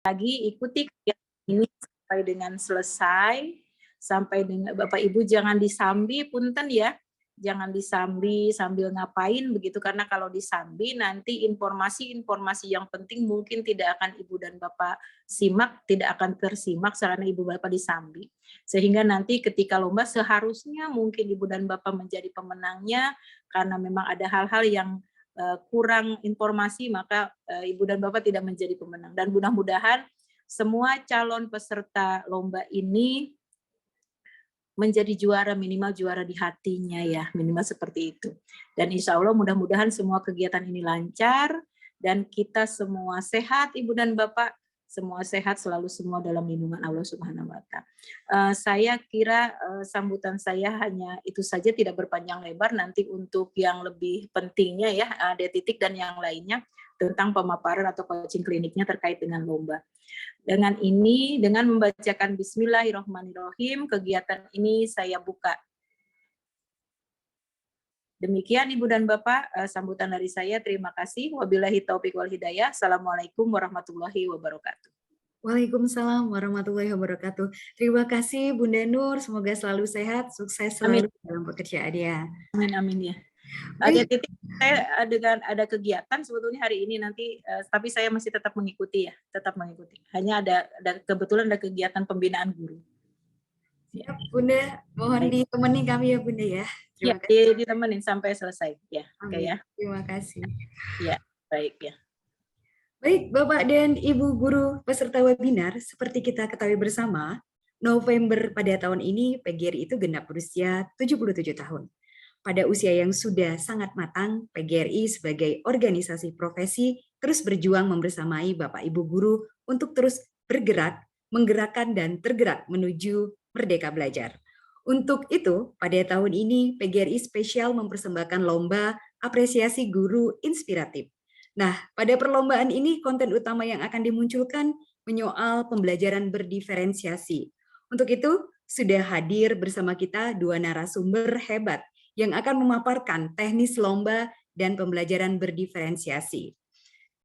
lagi ikuti kegiatan ini sampai dengan selesai, sampai dengan Bapak Ibu jangan disambi punten ya. Jangan disambi sambil ngapain begitu, karena kalau disambi nanti informasi-informasi yang penting mungkin tidak akan Ibu dan Bapak simak, tidak akan tersimak karena Ibu Bapak disambi. Sehingga nanti ketika lomba seharusnya mungkin Ibu dan Bapak menjadi pemenangnya karena memang ada hal-hal yang kurang informasi, maka Ibu dan Bapak tidak menjadi pemenang. Dan mudah-mudahan semua calon peserta lomba ini menjadi juara, minimal juara di hatinya ya, minimal seperti itu. Dan insya Allah mudah-mudahan semua kegiatan ini lancar, dan kita semua sehat, Ibu dan Bapak, semua sehat selalu, semua dalam lindungan Allah Subhanahu wa Ta'ala. Saya kira sambutan saya hanya itu saja, tidak berpanjang lebar. Nanti untuk yang lebih pentingnya ya, Titik dan yang lainnya tentang pemaparan atau coaching kliniknya terkait dengan lomba. Dengan ini, dengan membacakan Bismillahirrahmanirrahim, kegiatan ini saya buka. Demikian Ibu dan Bapak, sambutan dari saya. Terima kasih. Wabillahi taufiq wal hidayah. Assalamualaikum warahmatullahi wabarakatuh. Waalaikumsalam warahmatullahi wabarakatuh. Terima kasih Bunda Nur, semoga selalu sehat, sukses selalu dalam pekerjaannya. Amin, amin ya. Ada Titik, saya ada kegiatan sebetulnya hari ini nanti, tapi saya masih tetap mengikuti ya, tetap mengikuti. Hanya ada kebetulan ada kegiatan pembinaan guru. Siap, Bunda, mohon ditemani kami ya Bunda ya. Terima kasih. Ditemenin sampai selesai ya. Oke ya. Terima kasih. Ya, baik ya. Baik, Bapak dan Ibu guru peserta webinar, seperti kita ketahui bersama, November pada tahun ini PGRI itu genap berusia 77 tahun. Pada usia yang sudah sangat matang, PGRI sebagai organisasi profesi terus berjuang membersamai Bapak Ibu guru untuk terus bergerak, menggerakkan dan tergerak menuju merdeka belajar. Untuk itu, pada tahun ini PGRI spesial mempersembahkan lomba apresiasi guru inspiratif. Nah, pada perlombaan ini konten utama yang akan dimunculkan menyoal pembelajaran berdiferensiasi. Untuk itu, sudah hadir bersama kita dua narasumber hebat yang akan memaparkan teknis lomba dan pembelajaran berdiferensiasi.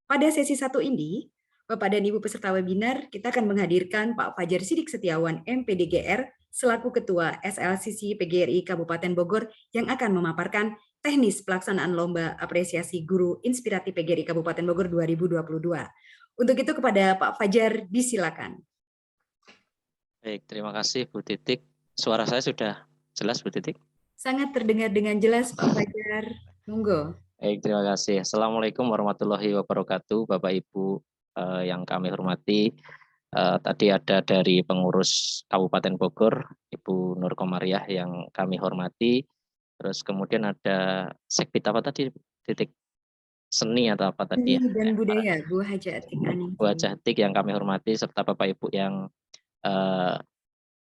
Pada sesi satu ini, Bapak dan Ibu peserta webinar, kita akan menghadirkan Pak Fajar Sidik Setiawan, MPDGR, selaku Ketua SLCC PGRI Kabupaten Bogor yang akan memaparkan teknis pelaksanaan Lomba Apresiasi Guru Inspiratif PGRI Kabupaten Bogor 2022. Untuk itu kepada Pak Fajar, disilakan. Baik, terima kasih Bu Titik. Suara saya sudah jelas Bu Titik? Sangat terdengar dengan jelas Pak Fajar. Monggo. Baik, terima kasih. Assalamualaikum warahmatullahi wabarakatuh, Bapak Ibu yang kami hormati. Tadi ada dari pengurus Kabupaten Bogor, Ibu Nur Komariah yang kami hormati. Terus kemudian ada Sekbid apa tadi, Titik? Seni atau apa tadi ya? Seni dan budaya, Bu Haja Atik Aning. Bu Haja Atik yang kami hormati, serta Bapak Ibu yang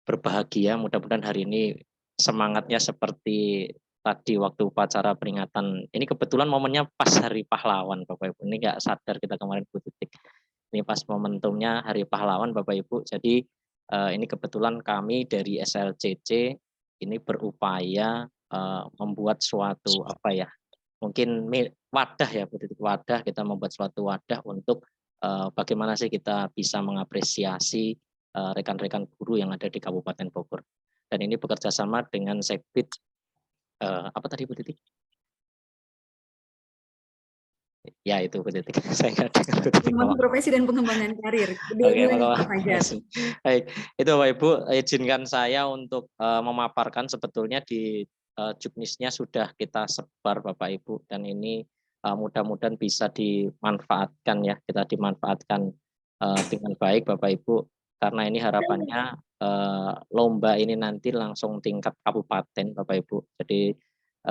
berbahagia. Mudah-mudahan hari ini semangatnya seperti tadi waktu upacara peringatan. Ini kebetulan momennya pas Hari Pahlawan, Bapak Ibu. Ini nggak sadar kita kemarin Bu Titik. Ini pas momentumnya Hari Pahlawan, Bapak Ibu. Jadi ini kebetulan kami dari SLCC ini berupaya membuat suatu apa ya? Mungkin wadah ya Bu Titik, wadah, kita membuat suatu wadah untuk bagaimana sih kita bisa mengapresiasi rekan-rekan guru yang ada di Kabupaten Bogor. Dan ini bekerja sama dengan Sekbid apa tadi Bu Titik? Ya itu Bu Titik. Saya nggak dengar Bu Titik. Profesi dan pengembangan karir. Oke, baik. Itu Bapak Ibu, izinkan saya untuk memaparkan sebetulnya di juknisnya sudah kita sebar Bapak Ibu, dan ini mudah-mudahan bisa dimanfaatkan ya, kita dimanfaatkan dengan baik Bapak Ibu, karena ini harapannya lomba ini nanti langsung tingkat kabupaten Bapak Ibu. Jadi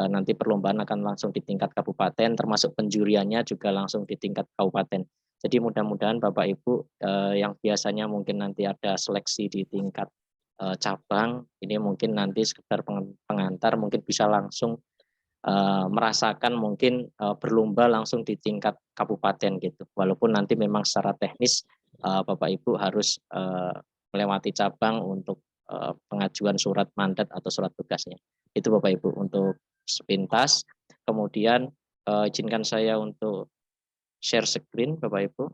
nanti perlombaan akan langsung di tingkat kabupaten, termasuk penjuriannya juga langsung di tingkat kabupaten. Jadi mudah-mudahan Bapak Ibu yang biasanya mungkin nanti ada seleksi di tingkat cabang, ini mungkin nanti sekedar pengantar mungkin bisa langsung merasakan mungkin berlomba langsung di tingkat kabupaten gitu. Walaupun nanti memang secara teknis Bapak Ibu harus melewati cabang untuk pengajuan surat mandat atau surat tugasnya. Itu Bapak Ibu untuk sepintas. Kemudian izinkan saya untuk share screen Bapak Ibu.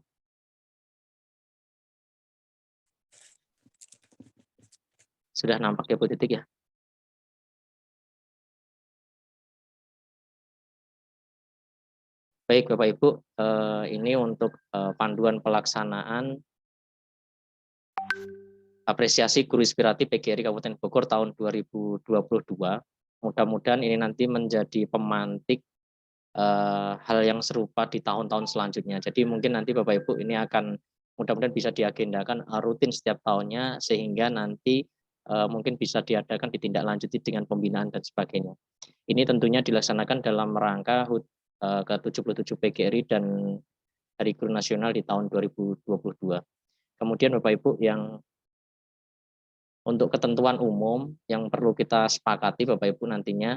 Sudah nampak ya Bu Titik ya? Baik Bapak Ibu, ini untuk panduan pelaksanaan apresiasi guru inspiratif PGRI Kabupaten Bogor tahun 2022. Mudah-mudahan ini nanti menjadi pemantik hal yang serupa di tahun-tahun selanjutnya. Jadi mungkin nanti Bapak Ibu ini akan mudah-mudahan bisa diagendakan rutin setiap tahunnya, sehingga nanti mungkin bisa diadakan ditindaklanjuti dengan pembinaan dan sebagainya. Ini tentunya dilaksanakan dalam rangka HUT ke-77 PGRI dan Hari Guru Nasional di tahun 2022. Kemudian Bapak Ibu, yang untuk ketentuan umum yang perlu kita sepakati Bapak Ibu nantinya,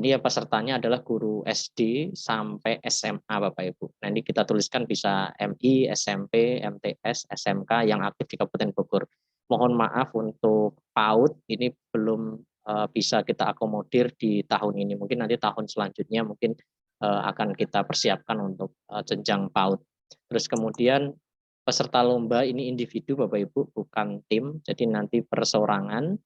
ini ya pesertanya adalah guru SD sampai SMA Bapak Ibu. Nah ini kita tuliskan bisa MI, SMP, MTS, SMK yang aktif di Kabupaten Bogor. Mohon maaf untuk PAUD ini belum bisa kita akomodir di tahun ini. Mungkin nanti tahun selanjutnya mungkin akan kita persiapkan untuk jenjang PAUD. Terus kemudian peserta lomba ini individu Bapak Ibu, bukan tim, jadi nanti perseorangan.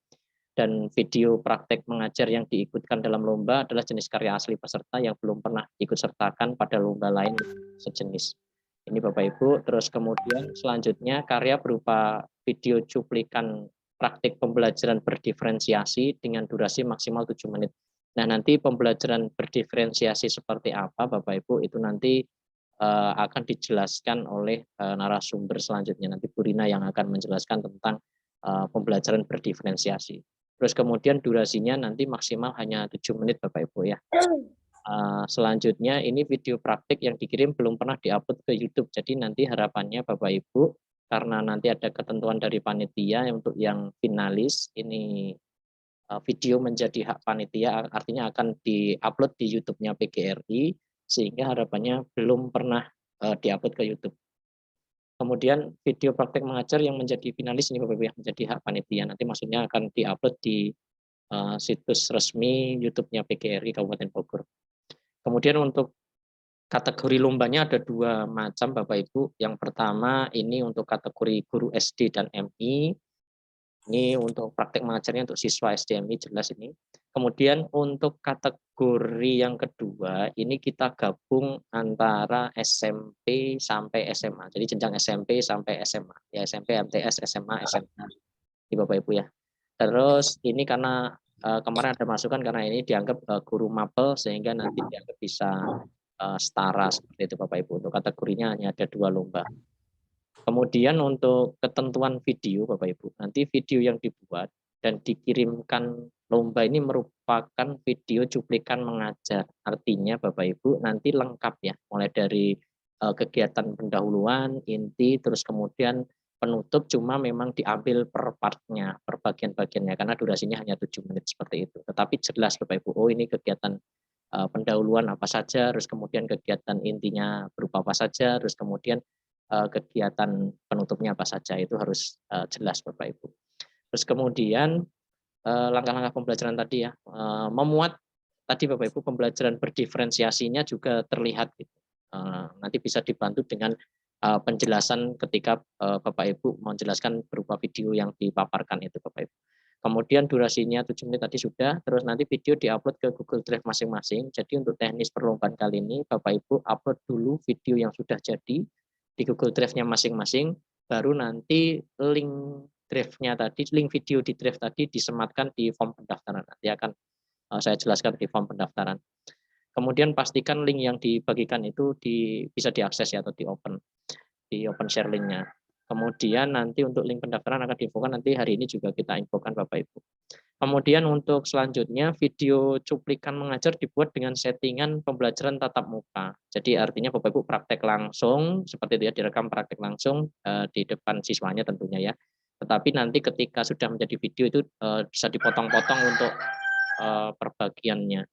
Dan video praktek mengajar yang diikutkan dalam lomba adalah jenis karya asli peserta yang belum pernah ikut sertakan pada lomba lain sejenis. Ini Bapak Ibu. Terus kemudian selanjutnya karya berupa video cuplikan praktik pembelajaran berdiferensiasi dengan durasi maksimal 7 menit. Nah nanti pembelajaran berdiferensiasi seperti apa Bapak Ibu itu nanti akan dijelaskan oleh narasumber selanjutnya. Nanti Bu Rina yang akan menjelaskan tentang pembelajaran berdiferensiasi. Terus kemudian durasinya nanti maksimal hanya 7 menit Bapak Ibu ya. Selanjutnya ini video praktik yang dikirim belum pernah diupload ke YouTube. Jadi nanti harapannya Bapak Ibu, karena nanti ada ketentuan dari panitia untuk yang finalis, ini video menjadi hak panitia, artinya akan diupload di YouTube-nya PGRI, sehingga harapannya belum pernah diupload ke YouTube. Kemudian video praktek mengajar yang menjadi finalis ini Bapak Ibu yang menjadi hak panitia. Nanti maksudnya akan diupload di situs resmi YouTube-nya PGRI Kabupaten Bogor. Kemudian untuk kategori lombanya ada 2 macam Bapak Ibu. Yang pertama ini untuk kategori guru SD dan MI. Ini untuk praktek mengajarnya untuk siswa SDMI jelas ini. Kemudian untuk kategori yang kedua, ini kita gabung antara SMP sampai SMA. Jadi jenjang SMP sampai SMA. Ya SMP, MTS, SMA, SMA. Di Bapak Ibu ya. Terus ini karena kemarin ada masukan karena ini dianggap guru mapel sehingga nanti dianggap bisa setara seperti itu Bapak Ibu. Untuk kategorinya hanya ada 2 lomba. Kemudian untuk ketentuan video Bapak Ibu, nanti video yang dibuat dan dikirimkan lomba ini merupakan video cuplikan mengajar. Artinya Bapak Ibu nanti lengkap ya, mulai dari kegiatan pendahuluan, inti, terus kemudian penutup, cuma memang diambil per partnya, per bagian-bagiannya, karena durasinya hanya 7 menit seperti itu. Tetapi jelas Bapak Ibu, oh ini kegiatan pendahuluan apa saja, terus kemudian kegiatan intinya berupa apa saja, terus kemudian kegiatan penutupnya apa saja, itu harus jelas Bapak Ibu. Terus kemudian langkah-langkah pembelajaran tadi ya, memuat tadi Bapak Ibu pembelajaran berdiferensiasinya juga terlihat gitu. Nanti bisa dibantu dengan penjelasan ketika Bapak Ibu menjelaskan berupa video yang dipaparkan itu Bapak Ibu. Kemudian durasinya 7 menit tadi sudah, terus nanti video diupload ke Google Drive masing-masing. Jadi untuk teknis perlombaan kali ini Bapak Ibu upload dulu video yang sudah jadi di Google Drive-nya masing-masing, baru nanti link drive-nya tadi, link video di drive tadi disematkan di form pendaftaran. Nanti akan saya jelaskan di form pendaftaran. Kemudian pastikan link yang dibagikan itu bisa diakses ya, atau di open share link-nya. Kemudian nanti untuk link pendaftaran akan diinfokan nanti hari ini juga kita infokan Bapak Ibu. Kemudian untuk selanjutnya video cuplikan mengajar dibuat dengan settingan pembelajaran tatap muka. Jadi artinya Bapak Ibu praktek langsung seperti itu ya, direkam praktek langsung di depan siswanya tentunya ya. Tetapi nanti ketika sudah menjadi video itu bisa dipotong-potong untuk perbagiannya.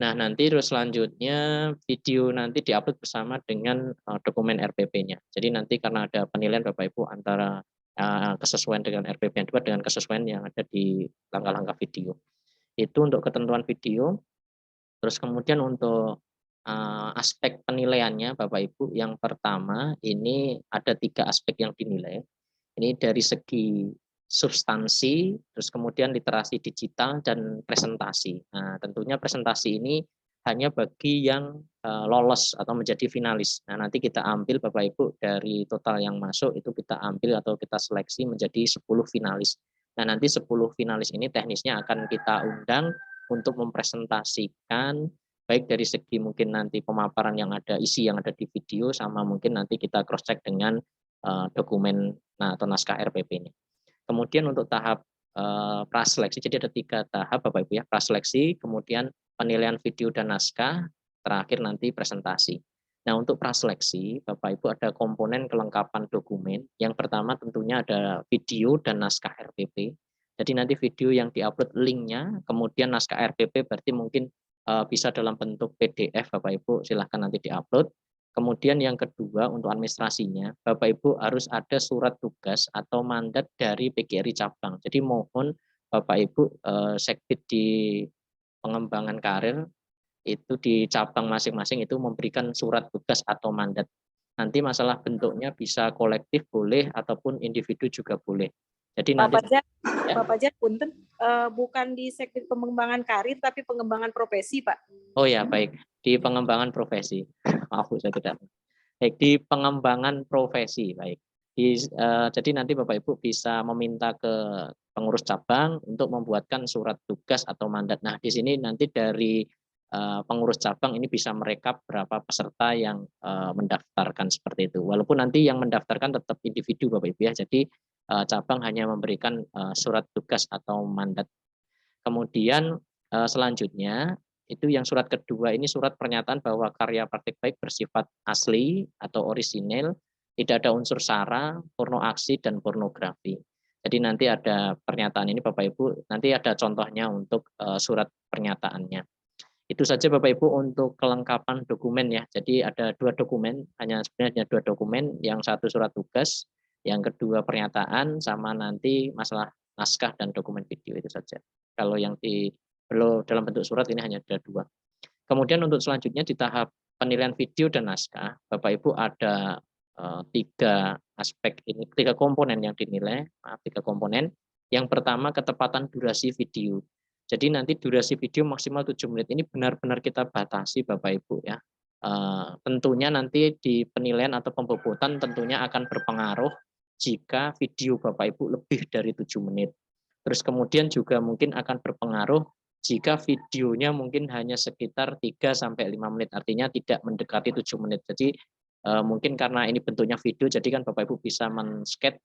Nah nanti terus selanjutnya video nanti diupload bersama dengan dokumen RPP-nya. Jadi nanti karena ada penilaian Bapak Ibu antara kesesuaian dengan RPP yang dibuat dengan kesesuaian yang ada di langkah-langkah video. Itu untuk ketentuan video. Terus kemudian untuk aspek penilaiannya Bapak Ibu, yang pertama ini ada 3 aspek yang dinilai. Ini dari segi substansi, terus kemudian literasi digital dan presentasi. Nah, tentunya presentasi ini hanya bagi yang lolos atau menjadi finalis. Nah, nanti kita ambil Bapak Ibu dari total yang masuk itu kita ambil atau kita seleksi menjadi 10 finalis. Nah, nanti 10 finalis ini teknisnya akan kita undang untuk mempresentasikan baik dari segi mungkin nanti pemaparan yang ada, isi yang ada di video, sama mungkin nanti kita cross check dengan dokumen atau naskah RPP ini. Kemudian untuk tahap praseleksi, jadi ada 3 tahap Bapak Ibu ya, praseleksi, kemudian penilaian video dan naskah, terakhir nanti presentasi. Nah, untuk praseleksi Bapak Ibu ada komponen kelengkapan dokumen. Yang pertama tentunya ada video dan naskah RPP. Jadi nanti video yang diupload linknya, kemudian naskah RPP berarti mungkin bisa dalam bentuk PDF Bapak Ibu, silahkan nanti diupload. Kemudian yang kedua untuk administrasinya, Bapak Ibu harus ada surat tugas atau mandat dari PGRI cabang. Jadi mohon Bapak Ibu sekbid di pengembangan karir itu di cabang masing-masing itu memberikan surat tugas atau mandat. Nanti masalah bentuknya bisa kolektif boleh ataupun individu juga boleh. Jadi Pak nanti Fajar, ya. Pak Fajar, punten, bukan di sektor pengembangan karir tapi pengembangan profesi, Pak. Oh ya, baik. Di pengembangan profesi. Maaf, saya tidak. Baik, di pengembangan profesi, baik. Jadi nanti Bapak Ibu bisa meminta ke pengurus cabang untuk membuatkan surat tugas atau mandat. Nah, di sini nanti dari pengurus cabang ini bisa merekap berapa peserta yang mendaftarkan seperti itu. Walaupun nanti yang mendaftarkan tetap individu Bapak Ibu ya. Jadi cabang hanya memberikan surat tugas atau mandat. Kemudian selanjutnya itu yang surat kedua ini surat pernyataan bahwa karya praktik baik bersifat asli atau orisinil, tidak ada unsur sara, porno aksi, dan pornografi. Jadi nanti ada pernyataan ini Bapak Ibu, nanti ada contohnya untuk surat pernyataannya. Itu saja Bapak Ibu untuk kelengkapan dokumen ya. Jadi ada 2 dokumen, sebenarnya 2 dokumen, yang satu surat tugas, yang kedua pernyataan, sama nanti masalah naskah dan dokumen video, itu saja. Kalau yang dalam bentuk surat ini hanya ada 2. Kemudian untuk selanjutnya di tahap penilaian video dan naskah, Bapak Ibu ada 3 aspek ini, 3 komponen yang dinilai, 3 komponen. Yang pertama ketepatan durasi video. Jadi nanti durasi video maksimal 7 menit ini benar-benar kita batasi Bapak Ibu ya. Tentunya nanti di penilaian atau pembobotan tentunya akan berpengaruh jika video Bapak Ibu lebih dari 7 menit. Terus kemudian juga mungkin akan berpengaruh jika videonya mungkin hanya sekitar 3-5 menit, artinya tidak mendekati 7 menit. Jadi mungkin karena ini bentuknya video, jadi kan Bapak Ibu bisa men-sketch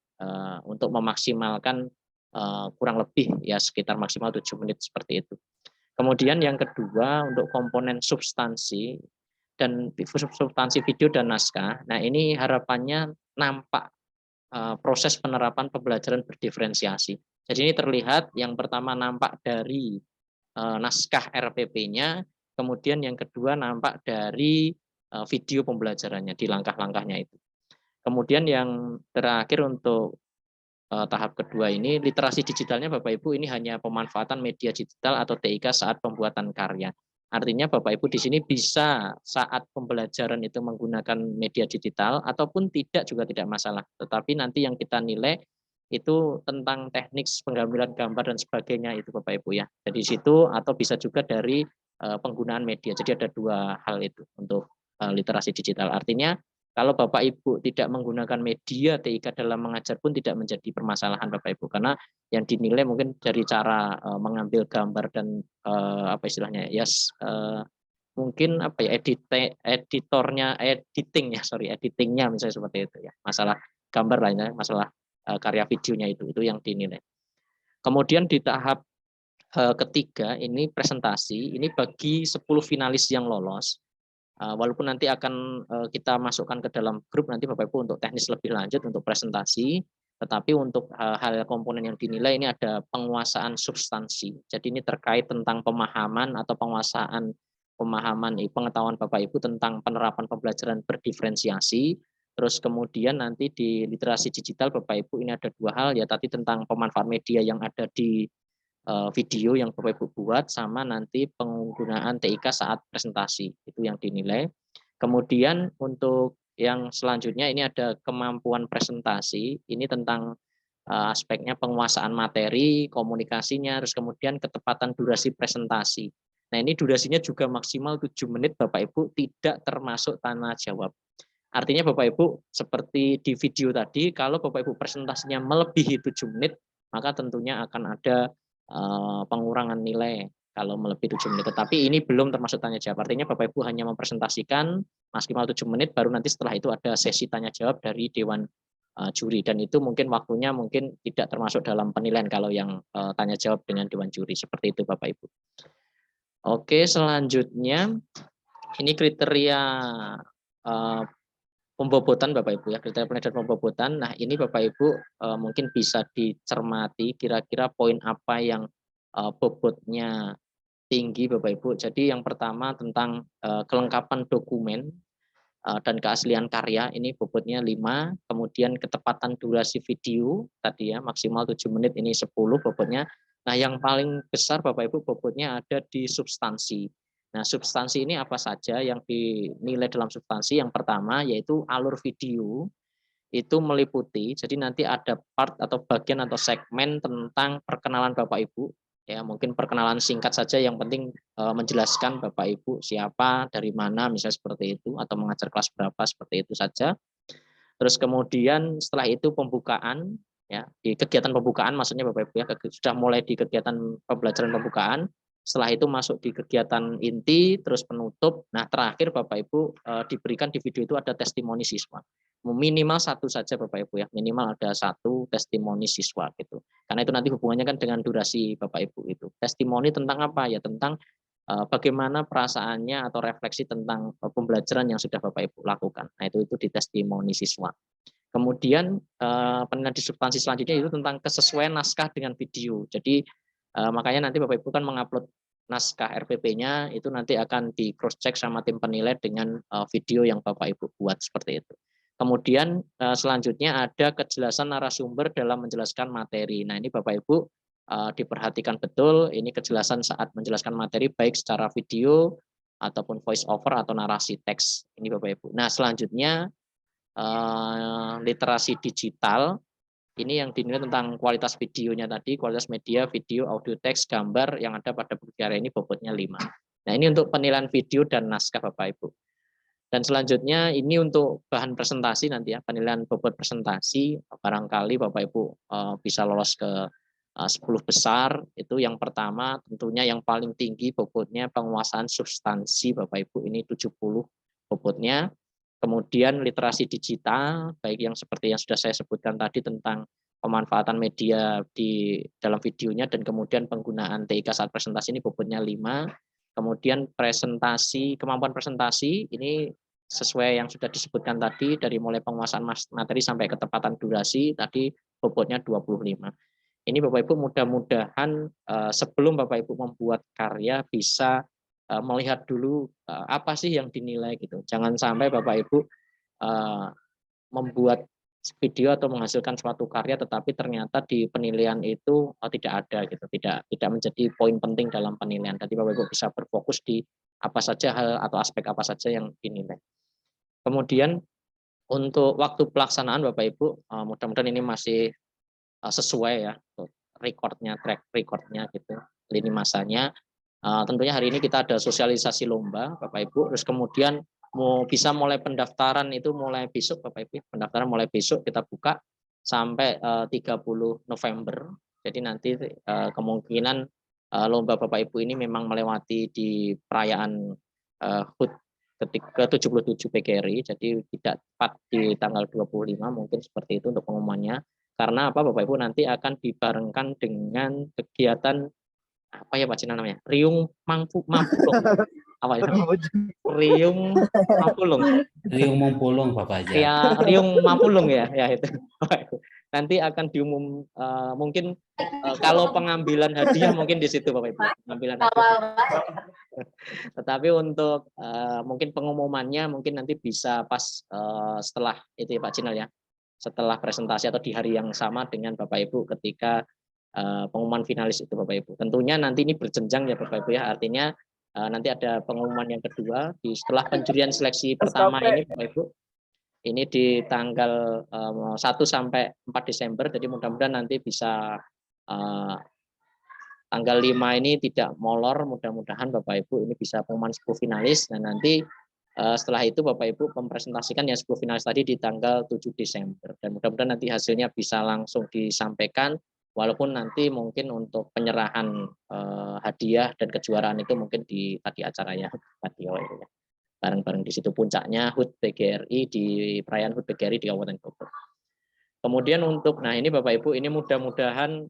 untuk memaksimalkan kurang lebih ya sekitar maksimal 7 menit seperti itu. Kemudian yang kedua untuk komponen substansi video dan naskah. Nah, ini harapannya nampak proses penerapan pembelajaran berdiferensiasi. Jadi ini terlihat yang pertama nampak dari naskah RPP-nya, kemudian yang kedua nampak dari video pembelajarannya di langkah-langkahnya itu. Kemudian yang terakhir untuk tahap kedua ini literasi digitalnya Bapak Ibu ini hanya pemanfaatan media digital atau TIK saat pembuatan karya. Artinya Bapak Ibu di sini bisa saat pembelajaran itu menggunakan media digital ataupun tidak juga tidak masalah. Tetapi nanti yang kita nilai itu tentang teknik penggambaran gambar dan sebagainya itu Bapak Ibu ya. Jadi situ atau bisa juga dari penggunaan media. Jadi ada 2 hal itu untuk literasi digital. Artinya kalau Bapak Ibu tidak menggunakan media TIK dalam mengajar pun tidak menjadi permasalahan Bapak Ibu, karena yang dinilai mungkin dari cara mengambil gambar dan apa istilahnya mungkin apa ya editingnya misalnya seperti itu ya, masalah gambar lainnya, masalah karya videonya itu yang dinilai. Kemudian di tahap ketiga ini presentasi, ini bagi 10 finalis yang lolos. Walaupun nanti akan kita masukkan ke dalam grup nanti Bapak Ibu untuk teknis lebih lanjut untuk presentasi, tetapi untuk hal komponen yang dinilai ini ada penguasaan substansi. Jadi ini terkait tentang pemahaman atau penguasaan pengetahuan Bapak Ibu tentang penerapan pembelajaran berdiferensiasi. Terus kemudian nanti di literasi digital Bapak Ibu ini ada 2 hal ya, tadi tentang pemanfaatan media yang ada di video yang Bapak Ibu buat, sama nanti penggunaan TIK saat presentasi, itu yang dinilai. Kemudian untuk yang selanjutnya ini ada kemampuan presentasi, ini tentang aspeknya penguasaan materi, komunikasinya, terus kemudian ketepatan durasi presentasi. Nah, ini durasinya juga maksimal 7 menit Bapak Ibu, tidak termasuk tanya jawab. Artinya Bapak Ibu seperti di video tadi, kalau Bapak Ibu presentasinya melebihi 7 menit, maka tentunya akan ada pengurangan nilai kalau melebihi 7 menit. Tetapi ini belum termasuk tanya jawab. Artinya Bapak Ibu hanya mempresentasikan maksimal 7 menit, baru nanti setelah itu ada sesi tanya jawab dari Dewan Juri. Dan itu mungkin waktunya mungkin tidak termasuk dalam penilaian kalau yang tanya jawab dengan Dewan Juri. Seperti itu Bapak Ibu. Oke, selanjutnya ini kriteria pembobotan Bapak Ibu ya, kriteria penilaian pembobotan. Nah, ini Bapak Ibu mungkin bisa dicermati kira-kira poin apa yang bobotnya tinggi Bapak Ibu. Jadi yang pertama tentang kelengkapan dokumen dan keaslian karya, ini bobotnya 5, kemudian ketepatan durasi video tadi ya maksimal 7 menit, ini 10 bobotnya. Nah, yang paling besar Bapak Ibu bobotnya ada di substansi. Nah, substansi ini apa saja yang dinilai dalam substansi? Yang pertama yaitu alur video itu meliputi, jadi nanti ada part atau bagian atau segmen tentang perkenalan Bapak Ibu, ya mungkin perkenalan singkat saja, yang penting menjelaskan Bapak Ibu siapa, dari mana, misalnya seperti itu, atau mengajar kelas berapa, seperti itu saja. Terus kemudian setelah itu pembukaan, ya di kegiatan pembukaan maksudnya Bapak Ibu ya, sudah mulai di kegiatan pembelajaran pembukaan, setelah itu masuk di kegiatan inti, terus penutup. Nah, terakhir Bapak Ibu diberikan di video itu ada testimoni siswa. Minimal satu saja Bapak Ibu ya, minimal ada satu testimoni siswa gitu. Karena itu nanti hubungannya kan dengan durasi Bapak Ibu itu. Testimoni tentang apa ya? Tentang bagaimana perasaannya atau refleksi tentang pembelajaran yang sudah Bapak Ibu lakukan. Nah, itu di testimoni siswa. Kemudian penilaian di substansi selanjutnya itu tentang kesesuaian naskah dengan video. Jadi makanya nanti Bapak Ibu kan mengupload naskah RPP-nya, itu nanti akan di cross check sama tim penilai dengan video yang Bapak Ibu buat, seperti itu. Kemudian selanjutnya ada kejelasan narasumber dalam menjelaskan materi. Nah, ini Bapak Ibu diperhatikan betul, ini kejelasan saat menjelaskan materi baik secara video ataupun voice over atau narasi teks. Ini Bapak Ibu. Nah, selanjutnya literasi digital, ini yang dinilai tentang kualitas videonya tadi, kualitas media, video, audio, teks, gambar yang ada pada buku karya, ini bobotnya 5. Nah, ini untuk penilaian video dan naskah Bapak Ibu. Dan selanjutnya ini untuk bahan presentasi nanti ya, penilaian bobot presentasi, barangkali Bapak Ibu bisa lolos ke 10 besar. Itu yang pertama, tentunya yang paling tinggi bobotnya penguasaan substansi Bapak Ibu, ini 70 bobotnya. Kemudian literasi digital, baik yang seperti yang sudah saya sebutkan tadi tentang pemanfaatan media di dalam videonya, dan kemudian penggunaan TIK saat presentasi, ini bobotnya 5. Kemudian presentasi, kemampuan presentasi, ini sesuai yang sudah disebutkan tadi, dari mulai penguasaan materi sampai ketepatan durasi, tadi bobotnya 25. Ini Bapak Ibu mudah-mudahan sebelum Bapak Ibu membuat karya bisa melihat dulu apa sih yang dinilai gitu. Jangan sampai Bapak Ibu membuat video atau menghasilkan suatu karya tetapi ternyata di penilaian itu tidak ada gitu, tidak menjadi poin penting dalam penilaian. Jadi Bapak Ibu bisa berfokus di apa saja hal atau aspek apa saja yang dinilai. Kemudian untuk waktu pelaksanaan Bapak Ibu, mudah-mudahan ini masih sesuai ya recordnya, track recordnya gitu, lini masanya. Tentunya hari ini kita ada sosialisasi lomba Bapak Ibu, terus kemudian mau bisa mulai pendaftaran itu mulai besok Bapak Ibu, pendaftaran mulai besok kita buka sampai 30 November. Jadi nanti kemungkinan lomba Bapak Ibu ini memang melewati di perayaan HUT ke-77 PGRI, jadi tidak tepat di tanggal 25, mungkin seperti itu untuk pengumumannya. Karena apa Bapak Ibu, nanti akan dibarengkan dengan kegiatan apa ya Pak Cina namanya? Riung Mampulung. Apa ya? Riung Mampulung. Riung Mampulung Bapak aja. Ya, Riung Mampulung ya itu. Nanti akan diumum mungkin kalau pengambilan hadiah mungkin di situ Bapak Ibu, pengambilan hadiah. Tetapi untuk mungkin pengumumannya mungkin nanti bisa pas setelah itu ya Pak Cina ya. Setelah presentasi atau di hari yang sama dengan Bapak Ibu ketika pengumuman finalis itu Bapak Ibu. Tentunya nanti ini berjenjang ya Bapak Ibu ya, artinya nanti ada pengumuman yang kedua setelah penjurian seleksi pertama ini Bapak Ibu. Ini di tanggal 1 sampai 4 Desember, jadi mudah-mudahan nanti bisa tanggal 5 ini tidak molor, mudah-mudahan Bapak Ibu ini bisa pengumuman 10 finalis, dan nanti setelah itu Bapak Ibu mempresentasikan yang 10 finalis tadi di tanggal 7 Desember, dan mudah-mudahan nanti hasilnya bisa langsung disampaikan, walaupun nanti mungkin untuk penyerahan hadiah dan kejuaraan itu mungkin di tadi acaranya tadi ya. Bareng-bareng di situ puncaknya HUT PGRI di perayaan HUT PGRI di Kabupaten Bogor. Kemudian untuk, nah ini Bapak Ibu, ini mudah-mudahan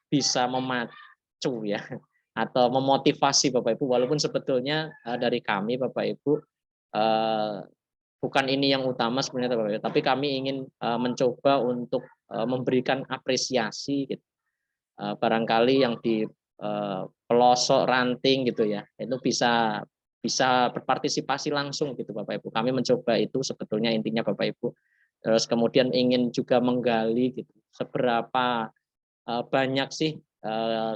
bisa memacu ya, atau memotivasi Bapak Ibu, walaupun sebetulnya dari kami Bapak Ibu bukan ini yang utama sebenarnya Bapak Ibu, tapi kami ingin mencoba untuk memberikan apresiasi gitu. Barangkali yang di pelosok ranting gitu ya, itu bisa berpartisipasi langsung gitu Bapak Ibu. Kami mencoba itu sebetulnya intinya Bapak Ibu. Terus kemudian ingin juga menggali gitu, seberapa banyak sih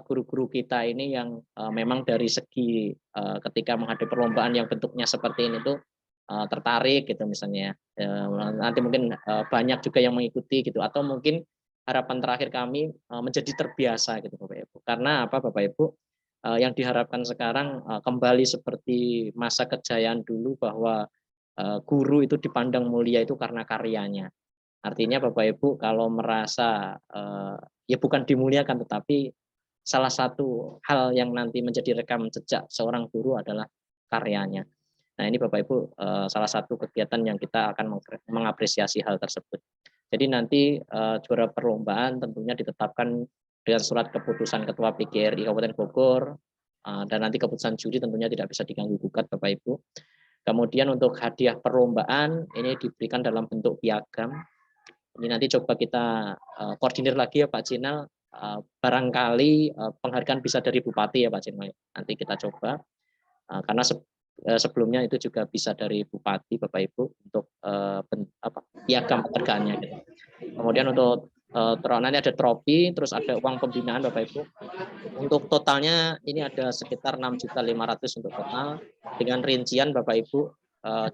guru-guru kita ini yang memang dari segi ketika menghadapi perlombaan yang bentuknya seperti ini tuh tertarik gitu misalnya. Nanti mungkin banyak juga yang mengikuti gitu, atau mungkin harapan terakhir kami menjadi terbiasa gitu Bapak Ibu. Karena apa Bapak Ibu? Yang diharapkan sekarang kembali seperti masa kejayaan dulu, bahwa guru itu dipandang mulia itu karena karyanya. Artinya Bapak Ibu kalau merasa ya bukan dimuliakan, tetapi salah satu hal yang nanti menjadi rekam jejak seorang guru adalah karyanya. Nah ini Bapak Ibu salah satu kegiatan yang kita akan mengapresiasi hal tersebut. Jadi nanti juara perlombaan tentunya ditetapkan dengan surat keputusan Ketua PGRI Kabupaten Bogor, dan nanti keputusan juri tentunya tidak bisa diganggu gugat Bapak Ibu. Kemudian untuk hadiah perlombaan ini diberikan dalam bentuk piagam. Ini nanti coba kita koordinir lagi ya Pak Cinal, barangkali penghargaan bisa dari Bupati ya Pak Cinal. Nanti kita coba, karena sebelumnya itu juga bisa dari Bupati Bapak Ibu untuk piagam penghargaannya gitu. Kemudian untuk nanti ada trofi, terus ada uang pembinaan Bapak Ibu. Untuk totalnya ini ada sekitar 6.500.000 untuk total, dengan rincian Bapak Ibu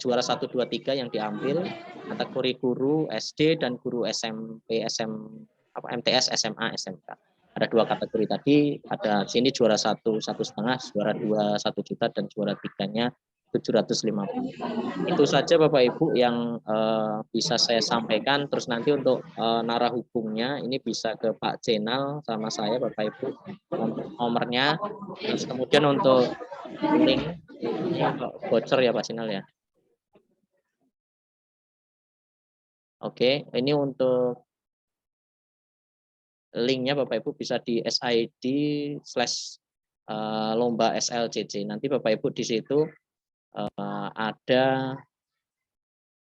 juara 1, 2, 3 yang diambil kategori guru SD dan guru SMP, MTS, SMA, SMK. Ada 2 kategori tadi, ada sini juara 1 1,5, juara 2 1 juta, dan juara 3-nya 750. Itu saja Bapak Ibu yang bisa saya sampaikan. Terus nanti untuk narah hubungnya ini bisa ke Pak Cenal sama saya Bapak Ibu, nomornya. Terus kemudian untuk link bocor ya Pak Cenal ya. Oke, ini untuk linknya Bapak Ibu bisa di SID/lomba SLCC. Nanti Bapak Ibu di situ ada,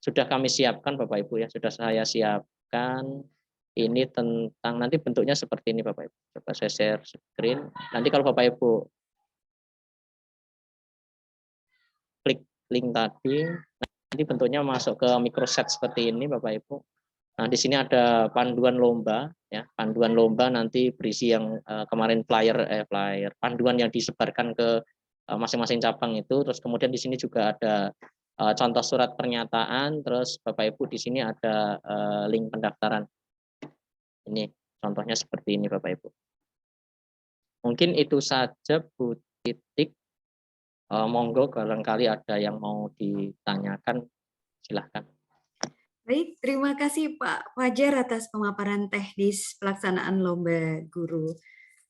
sudah kami siapkan Bapak Ibu ya, sudah saya siapkan. Ini tentang, nanti bentuknya seperti ini Bapak Ibu. Coba saya share screen. Nanti kalau Bapak Ibu klik link tadi, nanti bentuknya masuk ke microset seperti ini Bapak Ibu. Nah, di sini ada panduan lomba ya, panduan lomba nanti berisi yang kemarin flyer panduan yang disebarkan ke masing-masing cabang itu. Terus kemudian di sini juga ada contoh surat pernyataan, terus Bapak Ibu di sini ada link pendaftaran. Ini contohnya seperti ini Bapak Ibu. Mungkin itu saja Bu Titik. Monggo barangkali ada yang mau ditanyakan, silahkan. Baik, terima kasih Pak Fajar atas pemaparan teknis pelaksanaan lomba guru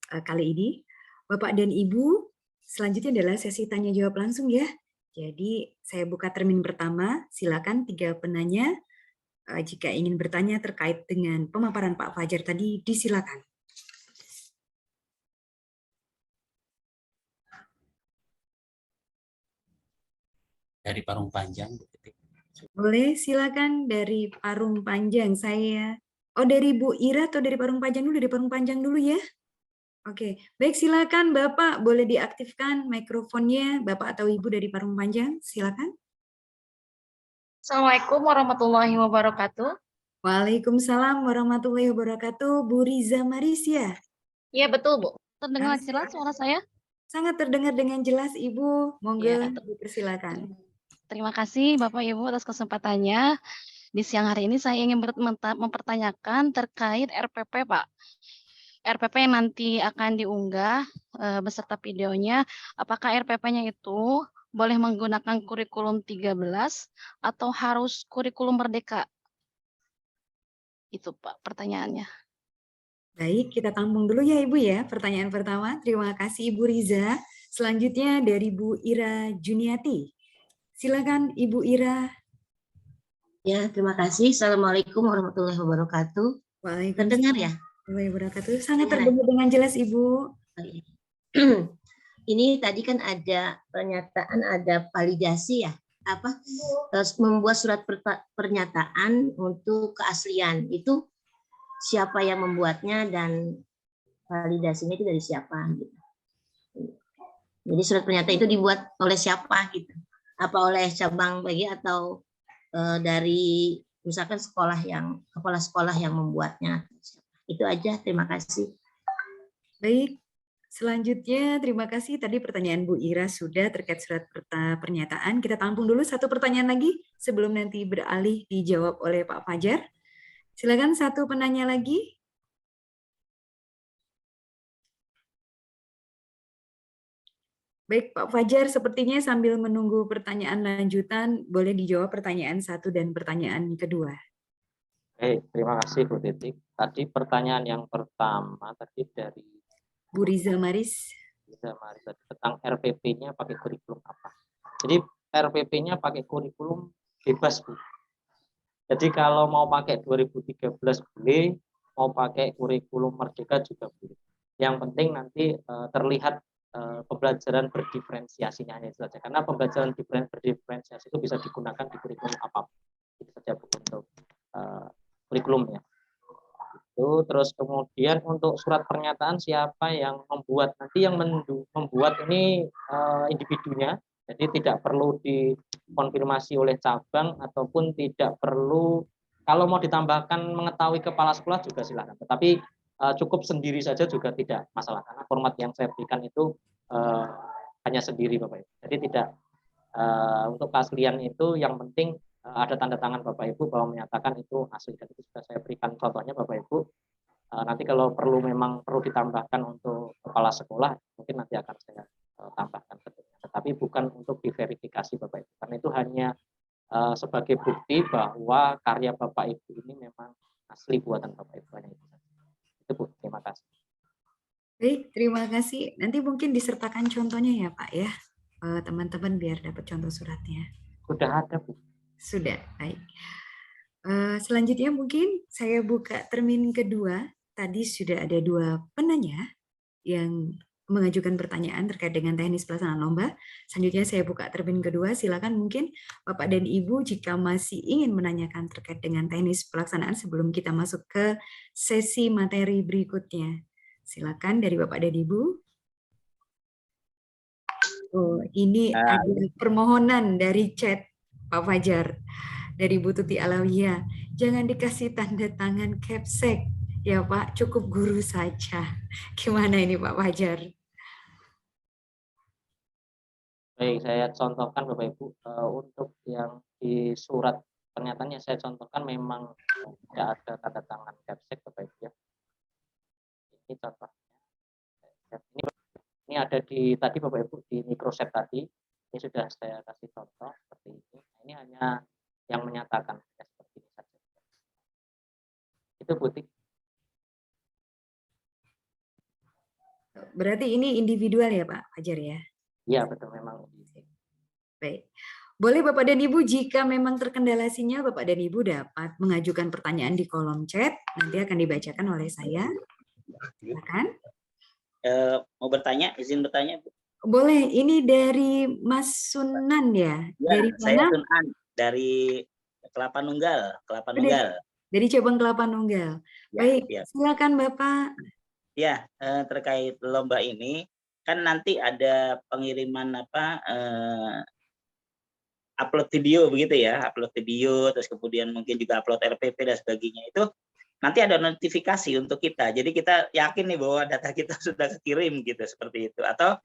kali ini. Bapak dan Ibu, selanjutnya adalah sesi tanya jawab langsung ya. Jadi saya buka termin pertama, silakan 3 penanya. Jika ingin bertanya terkait dengan pemaparan Pak Fajar tadi, disilakan. Dari Parung Panjang. Boleh, silakan dari Parung Panjang. Dari Bu Ira atau dari Parung Panjang dulu? Dari Parung Panjang dulu ya. Oke, baik, silakan Bapak, boleh diaktifkan mikrofonnya, Bapak atau Ibu dari Parung Panjang, silakan. Assalamualaikum warahmatullahi wabarakatuh. Waalaikumsalam warahmatullahi wabarakatuh. Bu Riza Marisya. Iya betul Bu. Terdengar jelas suara saya? Sangat terdengar dengan jelas Ibu. Monggo Ya, dipersilakan. Terima kasih Bapak Ibu atas kesempatannya. Di siang hari ini saya ingin mempertanyakan terkait RPP, Pak. RPP yang nanti akan diunggah beserta videonya, apakah RPP-nya itu boleh menggunakan kurikulum 13 atau harus kurikulum merdeka? Itu Pak pertanyaannya. Baik, kita tampung dulu ya Ibu ya pertanyaan pertama. Terima kasih Ibu Riza. Selanjutnya dari Bu Ira Juniati. Silakan Ibu Ira. Ya, terima kasih. Assalamualaikum warahmatullahi wabarakatuh. Terdengar ya? Warahmatullahi wabarakatuh. Sangat Terdengar. terdengar dengan jelas Ibu. Ini tadi kan ada pernyataan, ada validasi ya, apa membuat surat pernyataan untuk keaslian itu siapa yang membuatnya dan validasinya itu dari siapa gitu. Jadi surat pernyataan itu dibuat oleh siapa gitu? Apa oleh cabang PG atau dari misalkan kepala sekolah yang membuatnya? Itu aja. Terima kasih. Baik. Selanjutnya, terima kasih. Tadi pertanyaan Bu Ira sudah terkait surat pernyataan. Kita tampung dulu satu pertanyaan lagi sebelum nanti beralih dijawab oleh Pak Fajar. Silakan satu penanya lagi. Baik, Pak Fajar, sepertinya sambil menunggu pertanyaan lanjutan, boleh dijawab pertanyaan 1 dan pertanyaan kedua. Baik, terima kasih Bu Titik. Tadi pertanyaan yang pertama tadi dari Bu Riza Maris. Tentang RPP-nya pakai kurikulum apa. Jadi RPP-nya pakai kurikulum bebas, Bu. Jadi kalau mau pakai 2013 boleh, mau pakai kurikulum merdeka juga boleh. Yang penting nanti terlihat pembelajaran berdiferensiasinya itu saja. Karena pembelajaran berdiferensiasi itu bisa digunakan di kurikulum apapun. Itu saja Bu untuk kurikulumnya. Itu terus kemudian untuk surat pernyataan siapa yang membuat, nanti yang membuat ini individunya, jadi tidak perlu dikonfirmasi oleh cabang ataupun tidak perlu, kalau mau ditambahkan mengetahui kepala sekolah juga silakan, tetapi cukup sendiri saja juga tidak masalah karena format yang saya berikan itu hanya sendiri Bapak Ibu. Jadi tidak untuk keaslian itu yang penting ada tanda tangan Bapak Ibu bahwa menyatakan itu asli, dan itu sudah saya berikan contohnya Bapak Ibu. Nanti kalau memang perlu ditambahkan untuk kepala sekolah mungkin nanti akan saya tambahkan tentunya, tetapi bukan untuk diverifikasi Bapak Ibu, karena itu hanya sebagai bukti bahwa karya Bapak Ibu ini memang asli buatan Bapak Ibu. Itu Bu, terima kasih. Baik, terima kasih. Nanti mungkin disertakan contohnya ya Pak ya, teman-teman biar dapat contoh suratnya. Sudah ada Bu. Sudah, baik. Selanjutnya mungkin saya buka termin kedua. Tadi sudah ada 2 penanya yang mengajukan pertanyaan terkait dengan teknis pelaksanaan lomba. Selanjutnya saya buka termin kedua. Silakan mungkin Bapak dan Ibu jika masih ingin menanyakan terkait dengan teknis pelaksanaan sebelum kita masuk ke sesi materi berikutnya. Silakan dari Bapak dan Ibu. Oh, ini ada permohonan dari chat Pak Fajar dari Bu Tuti Alawiyah. Jangan dikasih tanda tangan capsek ya Pak, cukup guru saja. Gimana ini Pak Fajar? Baik, saya contohkan Bapak Ibu untuk yang di surat pernyataannya saya contohkan memang tidak ada tanda tangan capsek Bapak Ibu ya. Ini contohnya. Ini ada di tadi Bapak Ibu di microset tadi. Ini sudah saya kasih contoh seperti ini. Ini hanya yang menyatakan ya, seperti ini saja. Itu butik. Berarti ini individual ya Pak Fajar ya? Iya betul memang. Baik. Boleh Bapak dan Ibu jika memang terkendala sinyal Bapak dan Ibu dapat mengajukan pertanyaan di kolom chat. Nanti akan dibacakan oleh saya. Silakan. Mau bertanya, izin bertanya Bu? Boleh, ini dari Mas Sunan ya? Ya, Dari saya mana? Sunan, dari Kelapa Nunggal. Dari cabang Kelapa Nunggal. Ya, Baik, ya. silakan Bapak. Ya, terkait lomba ini, kan nanti ada pengiriman upload video begitu ya, upload video, terus kemudian mungkin juga upload RPP dan sebagainya. Itu nanti ada notifikasi untuk kita. Jadi kita yakin nih bahwa data kita sudah kekirim gitu, seperti itu. Atau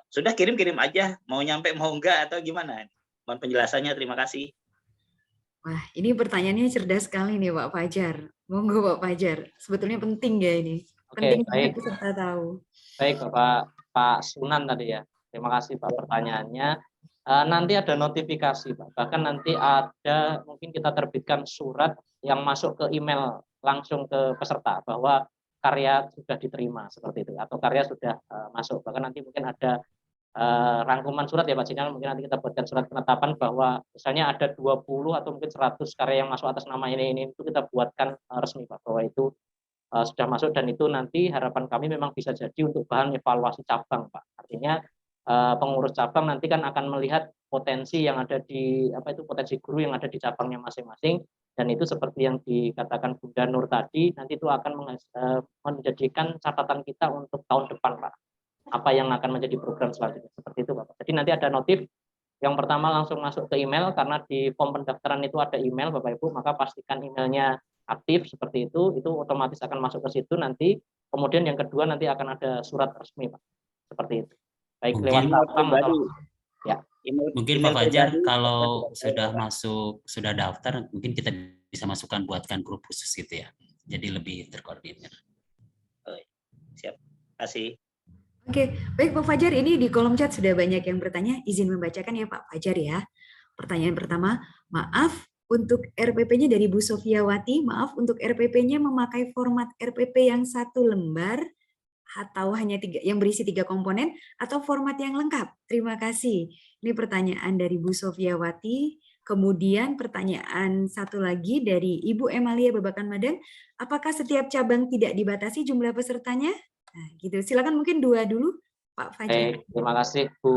sudah kirim-kirim aja, mau nyampe mau enggak atau gimana? Mohon penjelasannya, terima kasih. Wah, ini pertanyaannya cerdas sekali nih Pak Fajar. Monggo Pak Fajar. Sebetulnya penting ya ini. Oke, Penting baik. banget peserta tahu. Baik, Pak Sunan tadi ya. Terima kasih Pak pertanyaannya. Nanti ada notifikasi, Pak. Bahkan nanti ada, mungkin kita terbitkan surat yang masuk ke email langsung ke peserta bahwa karya sudah diterima seperti itu, atau karya sudah masuk. Bahkan nanti mungkin ada rangkuman surat ya Pak Sinan, mungkin nanti kita buatkan surat penetapan bahwa misalnya ada 20 atau mungkin 100 karya yang masuk atas nama ini itu kita buatkan resmi Pak, bahwa itu sudah masuk, dan itu nanti harapan kami memang bisa jadi untuk bahan evaluasi cabang Pak. Artinya pengurus cabang nanti kan akan melihat potensi yang ada di potensi guru yang ada di cabangnya masing-masing, dan itu seperti yang dikatakan Bunda Nur tadi, nanti itu akan menjadikan catatan kita untuk tahun depan Pak. Apa yang akan menjadi program selanjutnya seperti itu Bapak. Jadi nanti ada notif yang pertama langsung masuk ke email, karena di form pendaftaran itu ada email Bapak Ibu, maka pastikan emailnya aktif seperti itu otomatis akan masuk ke situ nanti. Kemudian yang kedua nanti akan ada surat resmi Pak, seperti itu. Baik Mungkin lewat cabang atau ya. Mungkin Pak Fajar kalau sudah masuk, sudah daftar, mungkin kita bisa masukkan buatkan grup khusus gitu ya. Jadi lebih terkoordinir. Siap, kasih. Oke, baik Pak Fajar, ini di kolom chat sudah banyak yang bertanya, izin membacakan ya Pak Fajar ya. Pertanyaan pertama, maaf untuk RPP-nya dari Bu Sofiawati, maaf untuk RPP-nya memakai format RPP yang 1 lembar atau hanya 3 yang berisi 3 komponen atau format yang lengkap. Terima kasih. Ini pertanyaan dari Bu Sofiawati. Kemudian pertanyaan satu lagi dari Ibu Emalia Babakan Madang, apakah setiap cabang tidak dibatasi jumlah pesertanya? Nah, gitu. Silakan mungkin 2 dulu, Pak Fajar. Terima kasih Bu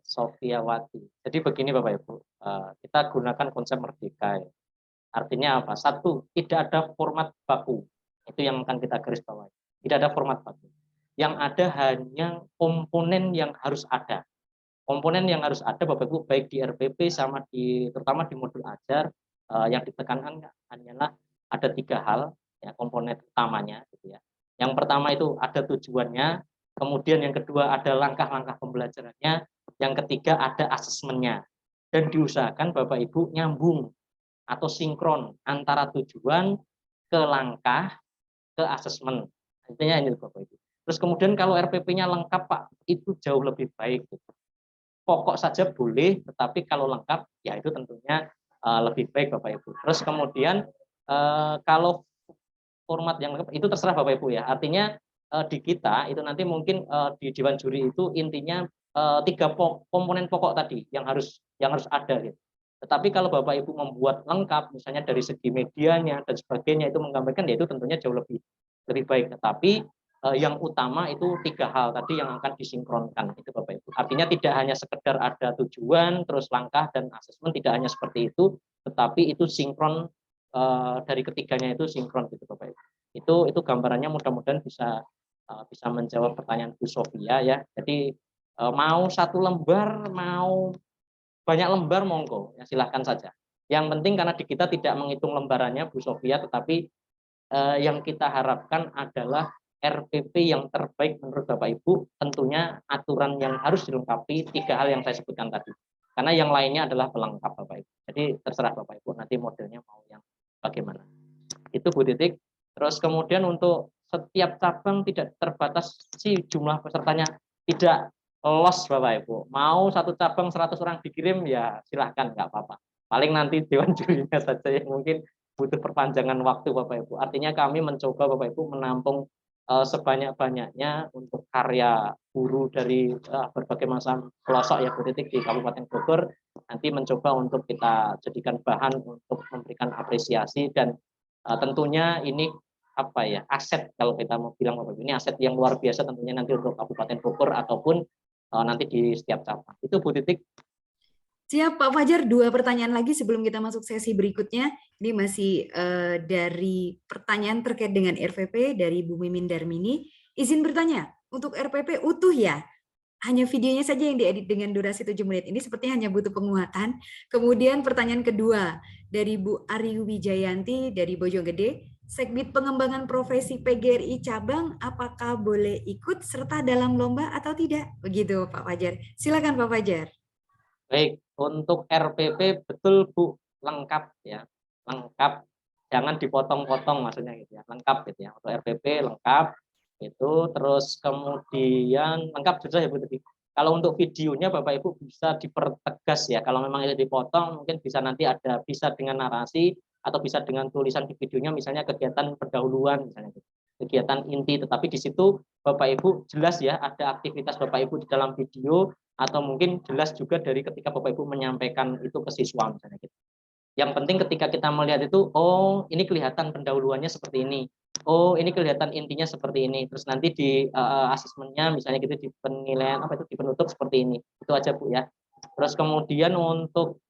Sofiawati. Jadi begini Bapak Ibu, kita gunakan konsep merdeka. Ya. Artinya apa? 1, tidak ada format baku. Itu yang akan kita garis bawahi. Tidak ada format baku. Yang ada hanya komponen yang harus ada. Komponen yang harus ada Bapak Ibu, baik di RPP sama terutama di modul ajar, yang ditekankan hanyalah ada 3 hal, ya, komponen utamanya, gitu ya. Yang pertama itu ada tujuannya, kemudian yang kedua ada langkah-langkah pembelajarannya, yang ketiga ada asesmennya. Dan diusahakan Bapak Ibu nyambung atau sinkron antara tujuan ke langkah ke asesmen. Intinya ini Bapak Ibu. Terus kemudian kalau RPP-nya lengkap Pak, itu jauh lebih baik. Pokok saja boleh, tetapi kalau lengkap ya itu tentunya lebih baik Bapak Ibu. Terus kemudian kalau format yang lengkap itu terserah Bapak Ibu ya. Artinya di kita itu nanti mungkin di Dewan Juri itu intinya 3 komponen pokok tadi yang harus ada gitu. Tetapi kalau Bapak Ibu membuat lengkap misalnya dari segi medianya dan sebagainya itu menggambarkan ya itu tentunya jauh lebih baik. Tetapi yang utama itu 3 hal tadi yang akan disinkronkan itu Bapak Ibu. Artinya tidak hanya sekedar ada tujuan terus langkah dan asesmen, tidak hanya seperti itu, tetapi itu sinkron dari ketiganya itu sinkron gitu Bapak Ibu. Itu gambarannya, mudah-mudahan bisa menjawab pertanyaan Bu Sofia ya. Jadi mau 1 lembar, mau banyak lembar monggo ya, silahkan saja. Yang penting karena di kita tidak menghitung lembarannya Bu Sofia, tetapi yang kita harapkan adalah RPP yang terbaik menurut Bapak Ibu, tentunya aturan yang harus dilengkapi 3 hal yang saya sebutkan tadi. Karena yang lainnya adalah pelengkap Bapak Ibu. Jadi terserah Bapak Ibu nanti modelnya mau yang bagaimana. Itu Bu Titik. Terus kemudian untuk setiap cabang tidak terbatasi jumlah pesertanya, tidak loss Bapak Ibu. Mau 1 cabang 100 orang dikirim ya silahkan, nggak apa-apa. Paling nanti Dewan Jurinya saja yang mungkin butuh perpanjangan waktu Bapak Ibu. Artinya kami mencoba Bapak Ibu menampung sebanyak-banyaknya untuk karya guru dari berbagai macam pelosok ya Bu Titik di Kabupaten Bogor, nanti mencoba untuk kita jadikan bahan untuk memberikan apresiasi, dan tentunya ini apa ya, aset kalau kita mau bilang Bapak Ibu, ini aset yang luar biasa tentunya nanti untuk Kabupaten Bogor ataupun nanti di setiap cabang. Itu Bu Titik. Siap Pak Fajar, 2 pertanyaan lagi sebelum kita masuk sesi berikutnya. Ini masih dari pertanyaan terkait dengan RPP dari Bu Mimin Darmini. Izin bertanya, untuk RPP utuh ya? Hanya videonya saja yang diedit dengan durasi 7 menit. Ini sepertinya hanya butuh penguatan. Kemudian pertanyaan kedua dari Bu Ari Wijayanti dari Bojonggede. Segbit pengembangan profesi PGRI cabang, apakah boleh ikut serta dalam lomba atau tidak? Begitu Pak Fajar. Silakan Pak Fajar. Baik, Untuk RPP betul Bu, lengkap ya, lengkap. Jangan dipotong-potong maksudnya gitu ya, lengkap gitu ya. Untuk RPP lengkap itu, terus kemudian lengkap sudah ya Bu tadi. Kalau untuk videonya Bapak Ibu bisa dipertegas ya. Kalau memang itu dipotong mungkin bisa nanti ada bisa dengan narasi atau bisa dengan tulisan di videonya misalnya kegiatan pendahuluan misalnya gitu. Kegiatan inti, tetapi di situ Bapak Ibu jelas ya ada aktivitas Bapak Ibu di dalam video atau mungkin jelas juga dari ketika Bapak Ibu menyampaikan itu ke siswa misalnya gitu. Yang penting ketika kita melihat itu, oh ini kelihatan pendahuluannya seperti ini, oh ini kelihatan intinya seperti ini, terus nanti di asesmennya misalnya gitu di penilaian apa itu di penutup seperti ini, itu aja Bu ya. Terus kemudian untuk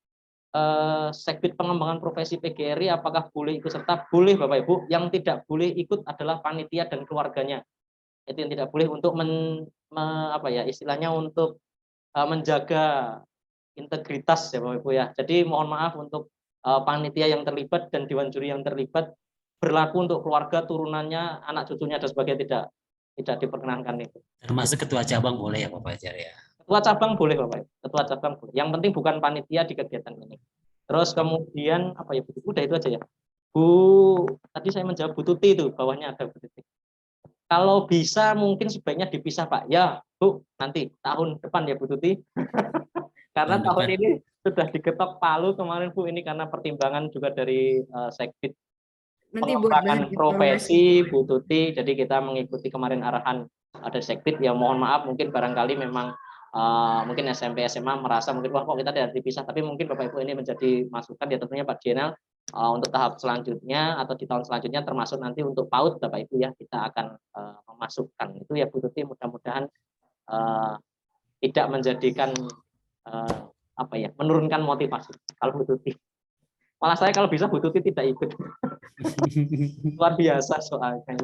Segbit pengembangan profesi PGRI apakah boleh ikut serta? Boleh Bapak Ibu. Yang tidak boleh ikut adalah panitia dan keluarganya. Itu yang tidak boleh untuk apa ya istilahnya untuk menjaga integritas ya Bapak Ibu ya. Jadi mohon maaf untuk panitia yang terlibat dan dewan juri yang terlibat, berlaku untuk keluarga turunannya, anak cucunya dan sebagainya tidak diperkenankan itu. Termasuk ketua cabang boleh ya Pak Fajar ya. Ketua cabang boleh Bapak Ibu. Ketua cabang boleh. Yang penting bukan panitia di kegiatan ini. Terus kemudian apa ya Bu? Udah itu aja ya. Bu, tadi saya menjawab Bu Tuti itu, bawahnya ada Bu Tuti. Kalau bisa mungkin sebaiknya dipisah Pak. Ya Bu, nanti tahun depan ya Bu Tuti. Karena tahun ini sudah diketok palu kemarin Bu, ini karena pertimbangan juga dari Segbit pengembangan profesi Bu Tuti, jadi kita mengikuti kemarin arahan ada Segbit. Ya mohon maaf mungkin barangkali memang mungkin SMP SMA merasa mungkin wah kok kita tidak dipisah, tapi mungkin Bapak Ibu ini menjadi masukan ya tentunya Pak Jenal untuk tahap selanjutnya atau di tahun selanjutnya termasuk nanti untuk PAUD Bapak Ibu ya kita akan memasukkan itu ya Bu Tuti, mudah-mudahan tidak menjadikan apa ya menurunkan motivasi kalau Bu Tuti. Malah saya kalau bisa Bu Tuti tidak ikut. Luar biasa soalnya.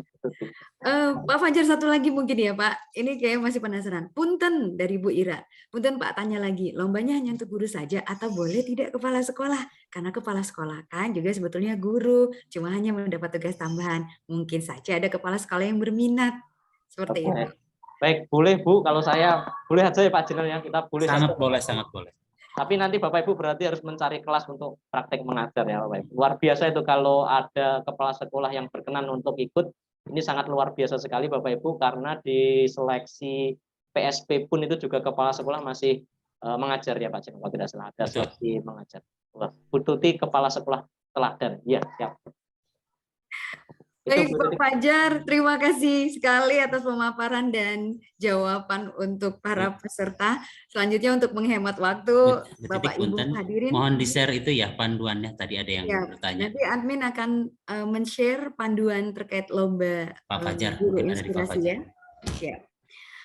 Pak Fajar satu lagi mungkin ya Pak. Ini kayak masih penasaran. Punten dari Bu Ira. Punten Pak tanya lagi. Lombanya hanya untuk guru saja atau boleh tidak kepala sekolah? Karena kepala sekolah kan juga sebetulnya guru. Cuma hanya mendapat tugas tambahan. Mungkin saja ada kepala sekolah yang berminat. Seperti itu. Baik, boleh Bu. Kalau saya boleh aja ya Pak Jenal ya. Kita boleh. Sangat boleh, sangat boleh. Tapi nanti Bapak Ibu berarti harus mencari kelas untuk praktek mengajar ya Bapak Ibu. Luar biasa itu kalau ada kepala sekolah yang berkenan untuk ikut. Ini sangat luar biasa sekali Bapak Ibu karena di seleksi PSP pun itu juga kepala sekolah masih mengajar ya Pak Jenal. Kalau tidak salah ada seleksi mengajar. Bu Tuti kepala sekolah teladan. Iya, siap. Baik Pak Fajar, terima kasih sekali atas pemaparan dan jawaban untuk para peserta. Selanjutnya untuk menghemat waktu, Bapak Ibu hadirin. Mohon di-share itu ya panduannya, tadi ada yang bertanya. Nanti admin akan men-share panduan terkait lomba Pak Fajar, guru mungkin ada di Pak inspirasi Fajar. ya.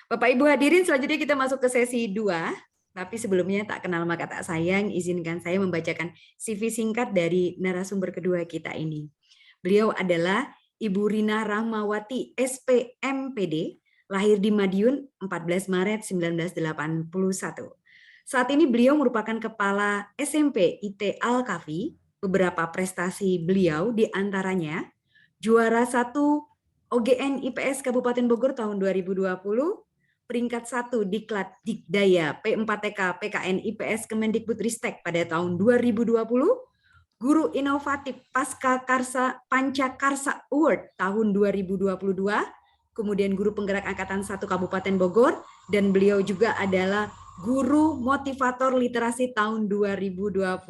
Bapak Ibu hadirin, selanjutnya kita masuk ke sesi 2. Tapi sebelumnya tak kenal maka tak sayang, izinkan saya membacakan CV singkat dari narasumber kedua kita ini. Beliau adalah Ibu Rina Rahmawati, SPMPD, lahir di Madiun 14 Maret 1981. Saat ini beliau merupakan Kepala SMP IT Al-Kafi. Beberapa prestasi beliau diantaranya juara 1 OGN IPS Kabupaten Bogor tahun 2020, peringkat 1 Diklat Dikdaya P4TK PKN IPS Kemendikbudristek pada tahun 2020, Guru Inovatif Pancakarsa Award tahun 2022, kemudian Guru Penggerak Angkatan 1 Kabupaten Bogor, dan beliau juga adalah Guru Motivator Literasi tahun 2021.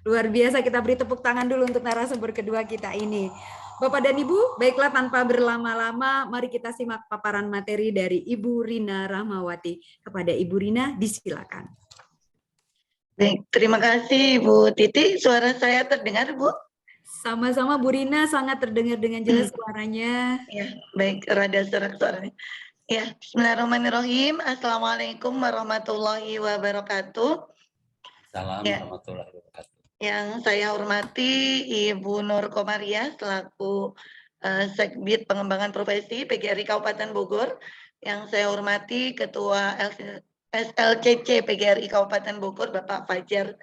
Luar biasa, kita beri tepuk tangan dulu untuk narasumber kedua kita ini. Bapak dan Ibu, baiklah tanpa berlama-lama, mari kita simak paparan materi dari Ibu Rina Rahmawati. Kepada Ibu Rina, disilakan. Baik, terima kasih Bu Titi. Suara saya terdengar, Bu? Sama-sama Bu Rina, sangat terdengar dengan jelas suaranya. Ya, baik, rada serak suaranya. Ya, bismillahirrahmanirrahim. Assalamualaikum warahmatullahi wabarakatuh. Assalamualaikum warahmatullahi wabarakatuh. Yang saya hormati Ibu Nur Komaria selaku Segbit Pengembangan Profesi PGRI Kabupaten Bogor. Yang saya hormati Ketua SLCC PGRI Kabupaten Bogor, Bapak Fajar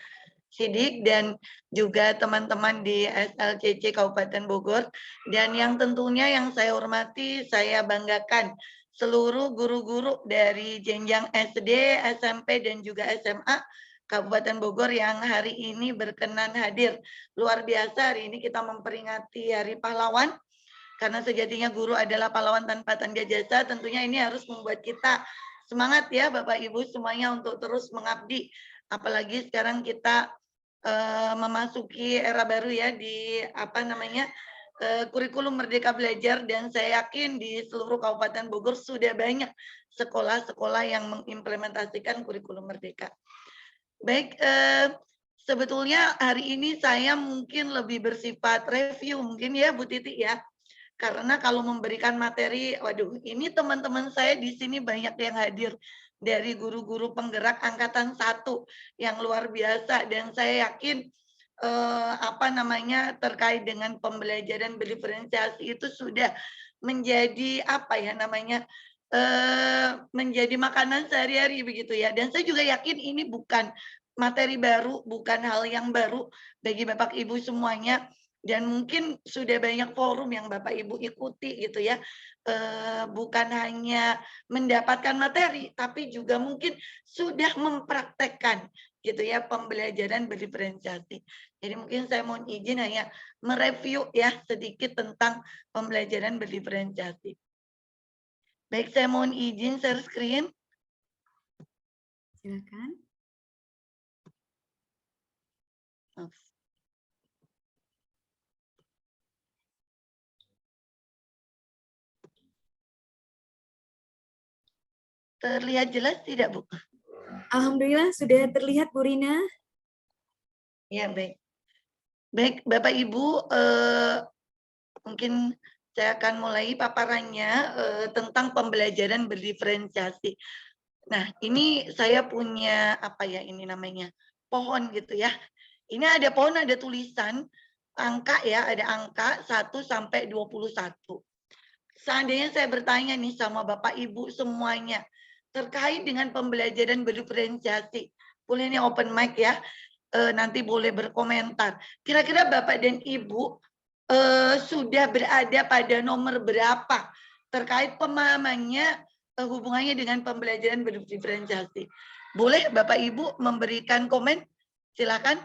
Sidik, dan juga teman-teman di SLCC Kabupaten Bogor. Dan yang tentunya yang saya hormati, saya banggakan seluruh guru-guru dari jenjang SD, SMP, dan juga SMA Kabupaten Bogor yang hari ini berkenan hadir. Luar biasa, hari ini kita memperingati Hari Pahlawan, karena sejatinya guru adalah pahlawan tanpa tanda jasa. Tentunya ini harus membuat kita semangat ya Bapak Ibu semuanya untuk terus mengabdi. Apalagi sekarang kita memasuki era baru ya di kurikulum Merdeka Belajar, dan saya yakin di seluruh Kabupaten Bogor sudah banyak sekolah-sekolah yang mengimplementasikan kurikulum Merdeka. Baik, sebetulnya hari ini saya mungkin lebih bersifat review mungkin ya Bu Titi ya. Karena kalau memberikan materi, waduh, ini teman-teman saya di sini banyak yang hadir dari guru-guru penggerak angkatan 1 yang luar biasa, dan saya yakin terkait dengan pembelajaran berdiferensiasi itu sudah menjadi menjadi makanan sehari-hari begitu ya. Dan saya juga yakin ini bukan materi baru, bukan hal yang baru bagi Bapak Ibu semuanya, dan mungkin sudah banyak forum yang Bapak Ibu ikuti gitu ya. Bukan hanya mendapatkan materi, tapi juga mungkin sudah mempraktekkan gitu ya pembelajaran berdiferensiasi. Jadi mungkin saya mohon izin hanya mereview ya sedikit tentang pembelajaran berdiferensiasi. Baik, saya mohon izin share screen. Silakan. Terlihat jelas tidak, Bu? Alhamdulillah sudah terlihat, Bu Rina. Ya, baik. Baik, Bapak Ibu, mungkin saya akan mulai paparannya tentang pembelajaran berdiferensiasi. Nah, ini saya punya pohon gitu ya. Ini ada pohon, ada tulisan angka ya, ada angka 1 sampai 21. Seandainya saya bertanya nih sama Bapak Ibu semuanya terkait dengan pembelajaran berdiferensiasi, boleh nih open mic ya, nanti boleh berkomentar. Kira-kira Bapak dan Ibu sudah berada pada nomor berapa terkait pemahamannya hubungannya dengan pembelajaran berdiferensiasi? Boleh Bapak Ibu memberikan komen? Silakan.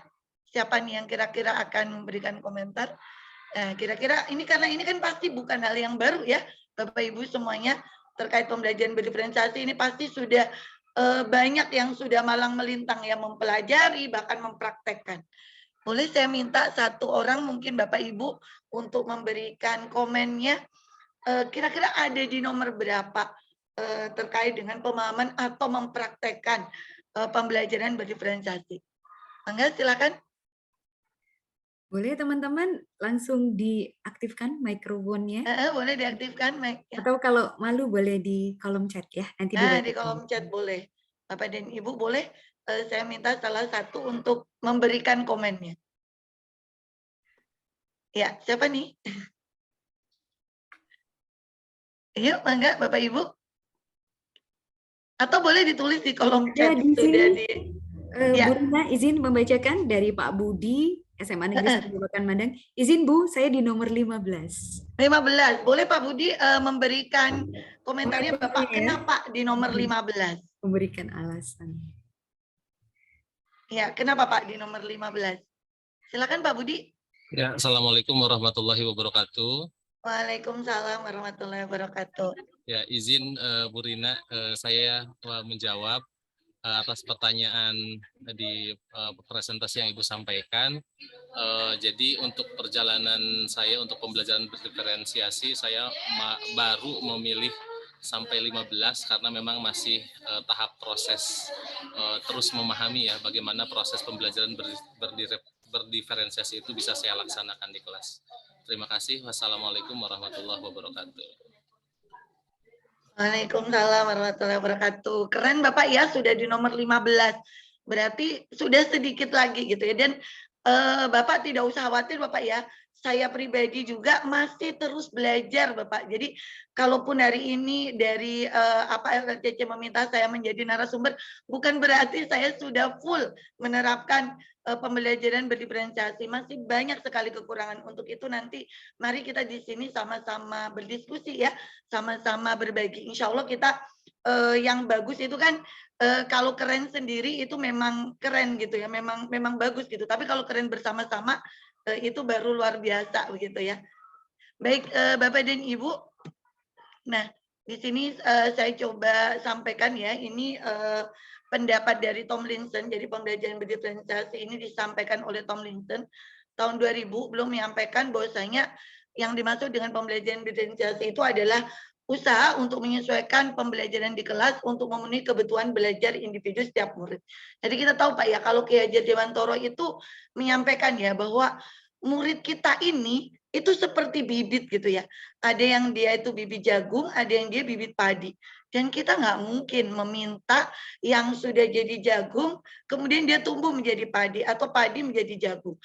Siapa nih yang kira-kira akan memberikan komentar? Nah, kira-kira ini, karena ini kan pasti bukan hal yang baru ya, Bapak Ibu semuanya, terkait pembelajaran berdiferensiasi ini pasti sudah banyak yang sudah malang melintang yang mempelajari, bahkan mempraktekkan. Boleh saya minta satu orang mungkin Bapak Ibu untuk memberikan komennya, kira-kira ada di nomor berapa terkait dengan pemahaman atau mempraktekkan pembelajaran berdiferensiasi. Mangga silakan. Boleh teman-teman langsung diaktifkan mikrofonnya. Boleh diaktifkan mic. Atau kalau malu boleh di kolom chat ya. Nanti di kolom chat boleh. Bapak dan Ibu boleh saya minta salah satu untuk memberikan komennya. Ya, siapa nih? Yuk, mangga Bapak Ibu. Atau boleh ditulis di kolom chat. Di sini, ya. Bu Rina izin membacakan dari Pak Budi, SMA Negeri 1 Babakan Mandang. Izin Bu, saya di nomor 15. 15. Boleh Pak Budi memberikan komentarnya Bapak kenapa di nomor 15? Memberikan alasan. Ya, kenapa Pak di nomor 15? Silakan Pak Budi. Ya, Assalamualaikum warahmatullahi wabarakatuh. Waalaikumsalam warahmatullahi wabarakatuh. Ya, izin Bu Rina, saya menjawab atas pertanyaan di presentasi yang Ibu sampaikan. Jadi untuk perjalanan saya untuk pembelajaran berdiferensiasi, saya baru memilih sampai 15 karena memang masih tahap proses terus memahami ya bagaimana proses pembelajaran berdiferensiasi itu bisa saya laksanakan di kelas. Terima kasih. Wassalamualaikum warahmatullahi wabarakatuh. Waalaikumsalam warahmatullahi wabarakatuh. Keren Bapak ya, sudah di nomor 15. Berarti sudah sedikit lagi gitu ya. Dan Bapak tidak usah khawatir Bapak ya. Saya pribadi juga masih terus belajar Bapak. Jadi kalaupun hari ini dari LKCC meminta saya menjadi narasumber, bukan berarti saya sudah full menerapkan pembelajaran berdiferensiasi. Masih banyak sekali kekurangan. Untuk itu nanti mari kita di sini sama-sama berdiskusi ya, sama-sama berbagi. Insya Allah kita yang bagus itu kan kalau keren sendiri itu memang keren gitu ya, memang bagus gitu. Tapi kalau keren bersama-sama itu baru luar biasa begitu ya. Baik Bapak dan Ibu, nah di sini saya coba sampaikan ya, ini pendapat dari Tomlinson. Jadi pembelajaran berdiferensiasi ini disampaikan oleh Tomlinson tahun 2000, belum menyampaikan bahwasanya yang dimaksud dengan pembelajaran berdiferensiasi itu adalah usaha untuk menyesuaikan pembelajaran di kelas untuk memenuhi kebutuhan belajar individu setiap murid. Jadi kita tahu Pak ya, kalau Ki Hajar Dewantoro itu menyampaikan ya bahwa murid kita ini itu seperti bibit gitu ya. Ada yang dia itu bibit jagung, ada yang dia bibit padi. Dan kita nggak mungkin meminta yang sudah jadi jagung, kemudian dia tumbuh menjadi padi atau padi menjadi jagung.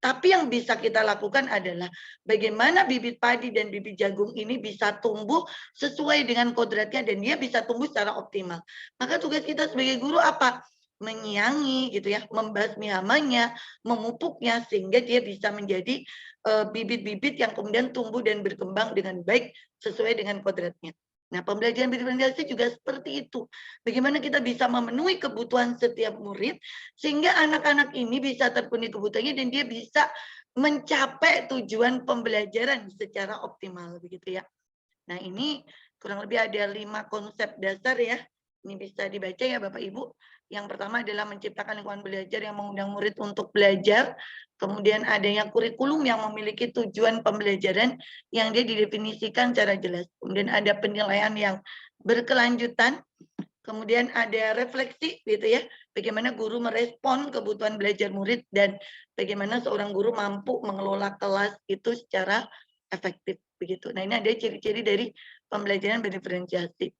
Tapi yang bisa kita lakukan adalah bagaimana bibit padi dan bibit jagung ini bisa tumbuh sesuai dengan kodratnya dan dia bisa tumbuh secara optimal. Maka tugas kita sebagai guru apa? Menyiangi gitu ya, membasmi hamanya, memupuknya sehingga dia bisa menjadi bibit-bibit yang kemudian tumbuh dan berkembang dengan baik sesuai dengan kodratnya. Nah, pembelajaran berdiferensiasi juga seperti itu. Bagaimana kita bisa memenuhi kebutuhan setiap murid, sehingga anak-anak ini bisa terpenuhi kebutuhannya dan dia bisa mencapai tujuan pembelajaran secara optimal, begitu ya. Nah, ini kurang lebih ada 5 konsep dasar ya. Ini bisa dibaca ya Bapak Ibu. Yang pertama adalah menciptakan lingkungan belajar yang mengundang murid untuk belajar. Kemudian adanya kurikulum yang memiliki tujuan pembelajaran yang dia didefinisikan secara jelas. Kemudian ada penilaian yang berkelanjutan. Kemudian ada refleksi gitu ya. Bagaimana guru merespon kebutuhan belajar murid dan bagaimana seorang guru mampu mengelola kelas itu secara efektif begitu. Nah, ini ada ciri-ciri dari pembelajaran berdiferensiasi.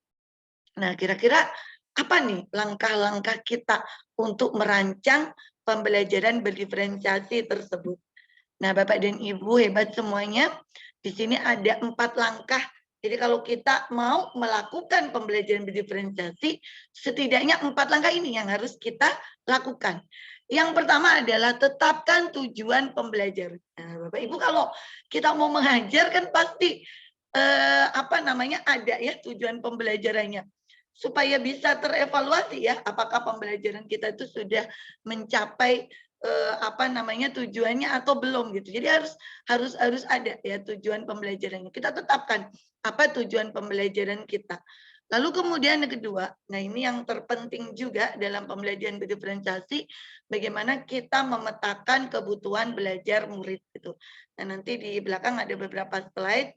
Nah, kira-kira apa nih langkah-langkah kita untuk merancang pembelajaran berdiferensiasi tersebut? Nah, Bapak dan Ibu hebat semuanya. Di sini ada 4 langkah. Jadi kalau kita mau melakukan pembelajaran berdiferensiasi, setidaknya 4 langkah ini yang harus kita lakukan. Yang pertama adalah tetapkan tujuan pembelajaran. Nah, Bapak Ibu kalau kita mau mengajar kan pasti ada ya tujuan pembelajarannya. Supaya bisa terevaluasi ya apakah pembelajaran kita itu sudah mencapai tujuannya atau belum gitu. Jadi harus ada ya tujuan pembelajarannya. Kita tetapkan apa tujuan pembelajaran kita. Lalu kemudian yang kedua, nah ini yang terpenting juga dalam pembelajaran berdiferensiasi, bagaimana kita memetakan kebutuhan belajar murid itu. Nah nanti di belakang ada beberapa slide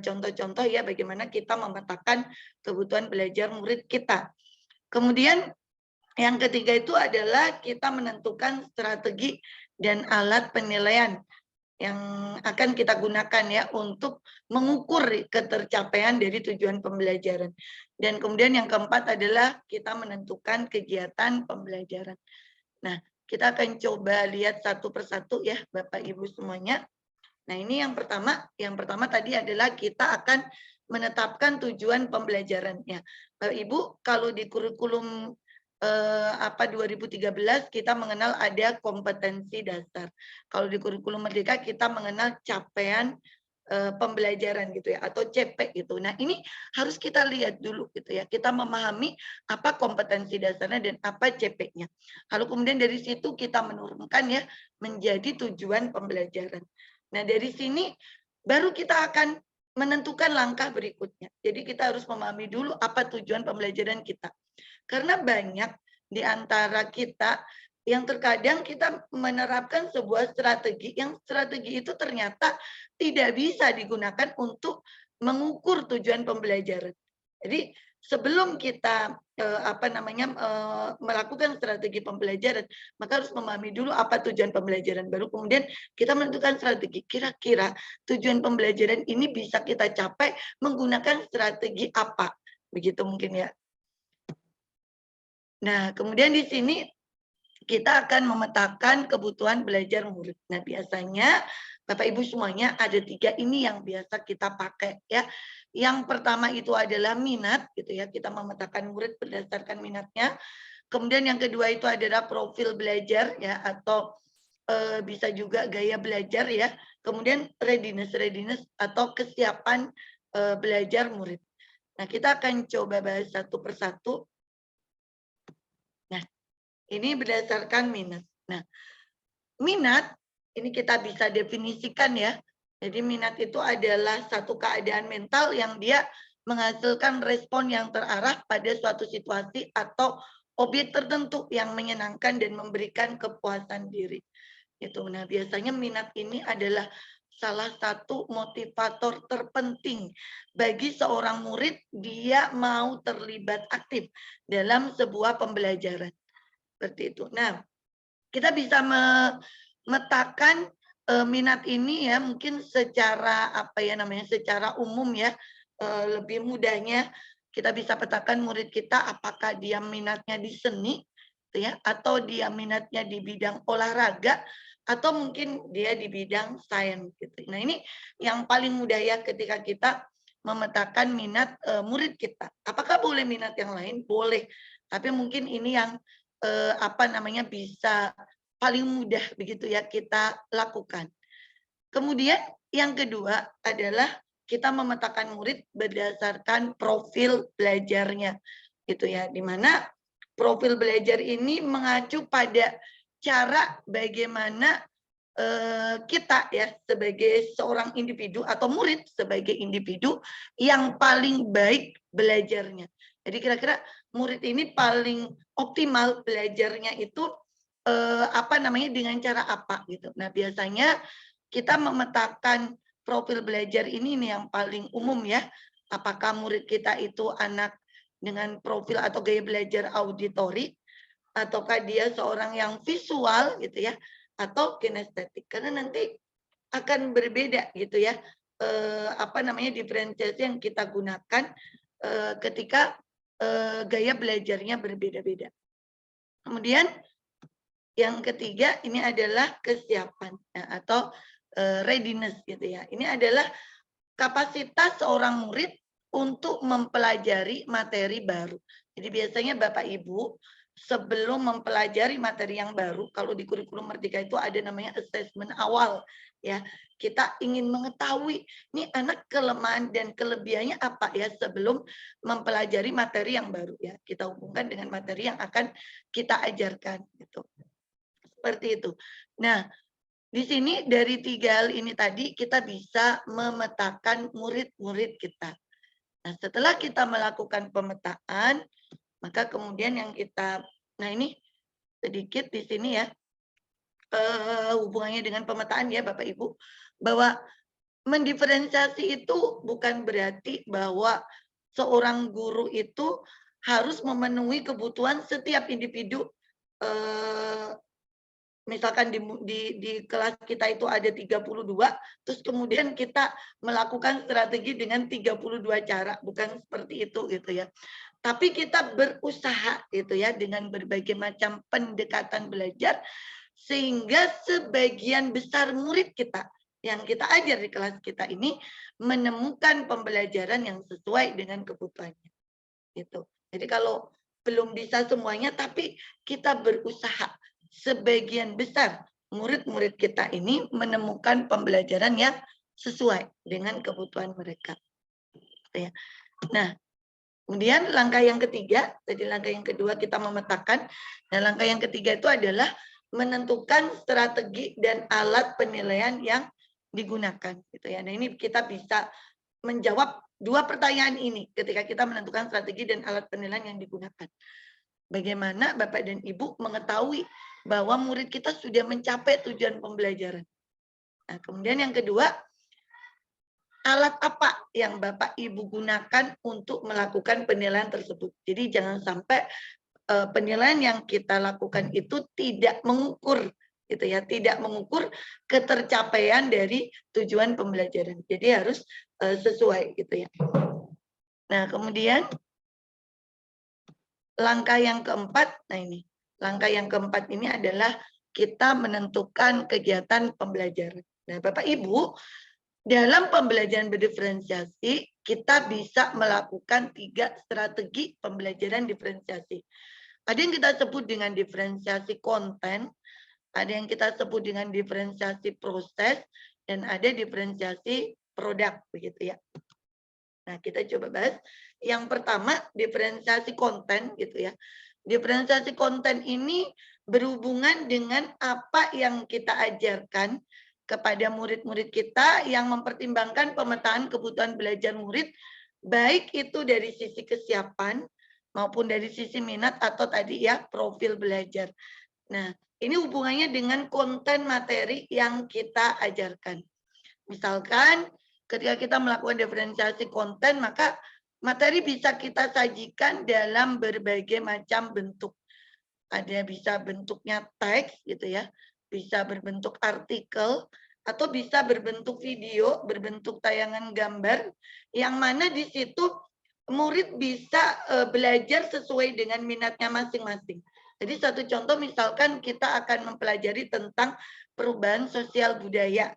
contoh-contoh ya bagaimana kita memetakan kebutuhan belajar murid kita. Kemudian yang ketiga itu adalah kita menentukan strategi dan alat penilaian yang akan kita gunakan ya untuk mengukur ketercapaian dari tujuan pembelajaran. Dan kemudian yang keempat adalah kita menentukan kegiatan pembelajaran. Nah, kita akan coba lihat satu persatu ya Bapak Ibu semuanya. Nah, ini yang pertama tadi adalah kita akan menetapkan tujuan pembelajarannya. Bapak Ibu, kalau di kurikulum 2013 kita mengenal ada kompetensi dasar. Kalau di kurikulum Merdeka kita mengenal capaian pembelajaran gitu ya atau CP gitu. Nah, ini harus kita lihat dulu gitu ya. Kita memahami apa kompetensi dasarnya dan apa CP-nya. Lalu kemudian dari situ kita menurunkan ya menjadi tujuan pembelajaran. Nah, dari sini baru kita akan menentukan langkah berikutnya. Jadi kita harus memahami dulu apa tujuan pembelajaran kita. Karena banyak di antara kita yang terkadang kita menerapkan sebuah strategi, yang strategi itu ternyata tidak bisa digunakan untuk mengukur tujuan pembelajaran. Jadi sebelum kita melakukan strategi pembelajaran, maka harus memahami dulu apa tujuan pembelajaran. Baru kemudian kita menentukan strategi. Kira-kira tujuan pembelajaran ini bisa kita capai menggunakan strategi apa? Begitu mungkin ya. Nah, kemudian di sini kita akan memetakan kebutuhan belajar murid. Nah, biasanya Bapak Ibu semuanya ada 3 ini yang biasa kita pakai ya. Yang pertama itu adalah minat gitu ya. Kita memetakan murid berdasarkan minatnya. Kemudian yang kedua itu adalah profil belajar ya atau bisa juga gaya belajar ya. Kemudian readiness atau kesiapan belajar murid. Nah, kita akan coba bahas satu persatu. Nah, ini berdasarkan minat. Nah, minat ini kita bisa definisikan ya. Jadi minat itu adalah satu keadaan mental yang dia menghasilkan respon yang terarah pada suatu situasi atau objek tertentu yang menyenangkan dan memberikan kepuasan diri. Itu. Nah, biasanya minat ini adalah salah satu motivator terpenting bagi seorang murid dia mau terlibat aktif dalam sebuah pembelajaran. Seperti itu. Nah, kita bisa memetakan minat ini ya mungkin secara secara umum ya, lebih mudahnya kita bisa petakan murid kita apakah dia minatnya di seni ya, atau dia minatnya di bidang olahraga, atau mungkin dia di bidang sains gitu. Nah, ini yang paling mudah ya ketika kita memetakan minat murid kita. Apakah boleh minat yang lain? Boleh. Tapi mungkin ini yang bisa paling mudah begitu ya kita lakukan. Kemudian yang kedua adalah kita memetakan murid berdasarkan profil belajarnya gitu ya, di mana profil belajar ini mengacu pada cara bagaimana kita ya sebagai seorang individu atau murid sebagai individu yang paling baik belajarnya. Jadi kira-kira murid ini paling optimal belajarnya itu dengan cara apa gitu. Nah, biasanya kita memetakan profil belajar ini nih yang paling umum ya. Apakah murid kita itu anak dengan profil atau gaya belajar auditori, ataukah dia seorang yang visual gitu ya, atau kinestetik, karena nanti akan berbeda gitu ya diferensiasi yang kita gunakan ketika gaya belajarnya berbeda-beda. Kemudian yang ketiga ini adalah kesiapan ya, atau readiness gitu ya. Ini adalah kapasitas seorang murid untuk mempelajari materi baru. Jadi biasanya Bapak Ibu sebelum mempelajari materi yang baru, kalau di kurikulum Merdeka itu ada namanya assessment awal ya. Kita ingin mengetahui nih anak kelemahan dan kelebihannya apa ya sebelum mempelajari materi yang baru ya. Kita hubungkan dengan materi yang akan kita ajarkan gitu. Seperti itu. Nah, di sini dari 3 hal ini tadi kita bisa memetakan murid-murid kita. Nah, setelah kita melakukan pemetaan, maka kemudian yang kita, nah ini sedikit di sini ya, hubungannya dengan pemetaan ya Bapak Ibu, bahwa mendiferensiasi itu bukan berarti bahwa seorang guru itu harus memenuhi kebutuhan setiap individu. Misalkan di kelas kita itu ada 32, terus kemudian kita melakukan strategi dengan 32 cara, bukan seperti itu gitu ya. Tapi kita berusaha gitu ya dengan berbagai macam pendekatan belajar sehingga sebagian besar murid kita yang kita ajar di kelas kita ini menemukan pembelajaran yang sesuai dengan kebutuhannya. Gitu. Jadi kalau belum bisa semuanya tapi kita berusaha sebagian besar murid-murid kita ini menemukan pembelajaran yang sesuai dengan kebutuhan mereka. Nah, kemudian langkah yang ketiga, tadi langkah yang kedua kita memetakan, dan langkah yang ketiga itu adalah menentukan strategi dan alat penilaian yang digunakan. Gitu ya. Nah, ini kita bisa menjawab 2 pertanyaan ini ketika kita menentukan strategi dan alat penilaian yang digunakan. Bagaimana Bapak dan Ibu mengetahui bahwa murid kita sudah mencapai tujuan pembelajaran. Nah, kemudian yang kedua, alat apa yang Bapak Ibu gunakan untuk melakukan penilaian tersebut. Jadi jangan sampai penilaian yang kita lakukan itu tidak mengukur gitu ya, tidak mengukur ketercapaian dari tujuan pembelajaran. Jadi harus sesuai gitu ya. Nah, kemudian langkah yang keempat, nah ini, langkah yang keempat ini adalah kita menentukan kegiatan pembelajaran. Nah, Bapak Ibu, dalam pembelajaran berdiferensiasi, kita bisa melakukan 3 strategi pembelajaran diferensiasi. Ada yang kita sebut dengan diferensiasi konten, ada yang kita sebut dengan diferensiasi proses, dan ada diferensiasi produk, begitu ya. Nah, kita coba bahas. Yang pertama, diferensiasi konten gitu ya. Diferensiasi konten ini berhubungan dengan apa yang kita ajarkan kepada murid-murid kita yang mempertimbangkan pemetaan kebutuhan belajar murid, baik itu dari sisi kesiapan maupun dari sisi minat atau tadi ya profil belajar. Nah, ini hubungannya dengan konten materi yang kita ajarkan. Misalkan ketika kita melakukan diferensiasi konten, maka materi bisa kita sajikan dalam berbagai macam bentuk. Ada bisa bentuknya teks gitu ya, bisa berbentuk artikel, atau bisa berbentuk video, berbentuk tayangan gambar, yang mana di situ murid bisa belajar sesuai dengan minatnya masing-masing. Jadi satu contoh misalkan kita akan mempelajari tentang perubahan sosial budaya.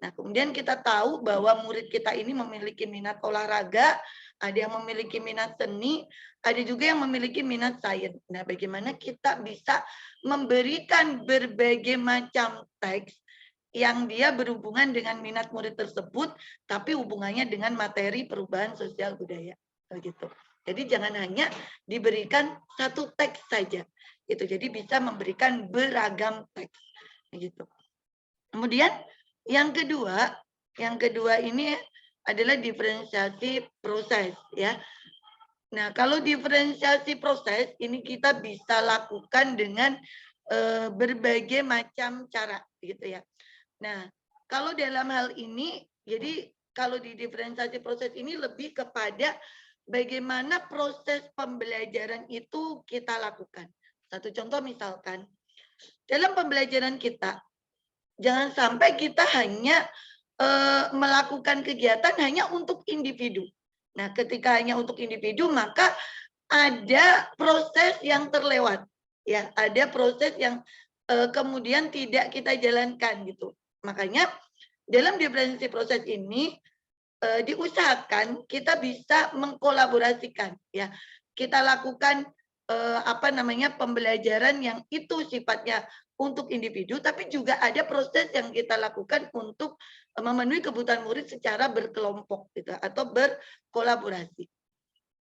Nah, kemudian kita tahu bahwa murid kita ini memiliki minat olahraga, ada yang memiliki minat seni, ada juga yang memiliki minat sains. Nah, bagaimana kita bisa memberikan berbagai macam teks yang dia berhubungan dengan minat murid tersebut, tapi hubungannya dengan materi perubahan sosial budaya. Begitu. Jadi jangan hanya diberikan satu teks saja. Gitu. Jadi bisa memberikan beragam teks. Gitu. Kemudian yang kedua ini adalah diferensiasi proses ya. Nah, kalau diferensiasi proses ini kita bisa lakukan dengan berbagai macam cara gitu ya. Nah, kalau dalam hal ini jadi kalau di diferensiasi proses ini lebih kepada bagaimana proses pembelajaran itu kita lakukan. Satu contoh misalkan dalam pembelajaran kita jangan sampai kita hanya melakukan kegiatan hanya untuk individu. Nah, ketika hanya untuk individu, maka ada proses yang terlewat. Ya, ada proses yang kemudian tidak kita jalankan gitu. Makanya dalam diferensiasi proses ini diusahakan kita bisa mengkolaborasikan. Ya, kita lakukan pembelajaran yang itu sifatnya untuk individu, tapi juga ada proses yang kita lakukan untuk memenuhi kebutuhan murid secara berkelompok gitu, atau berkolaborasi.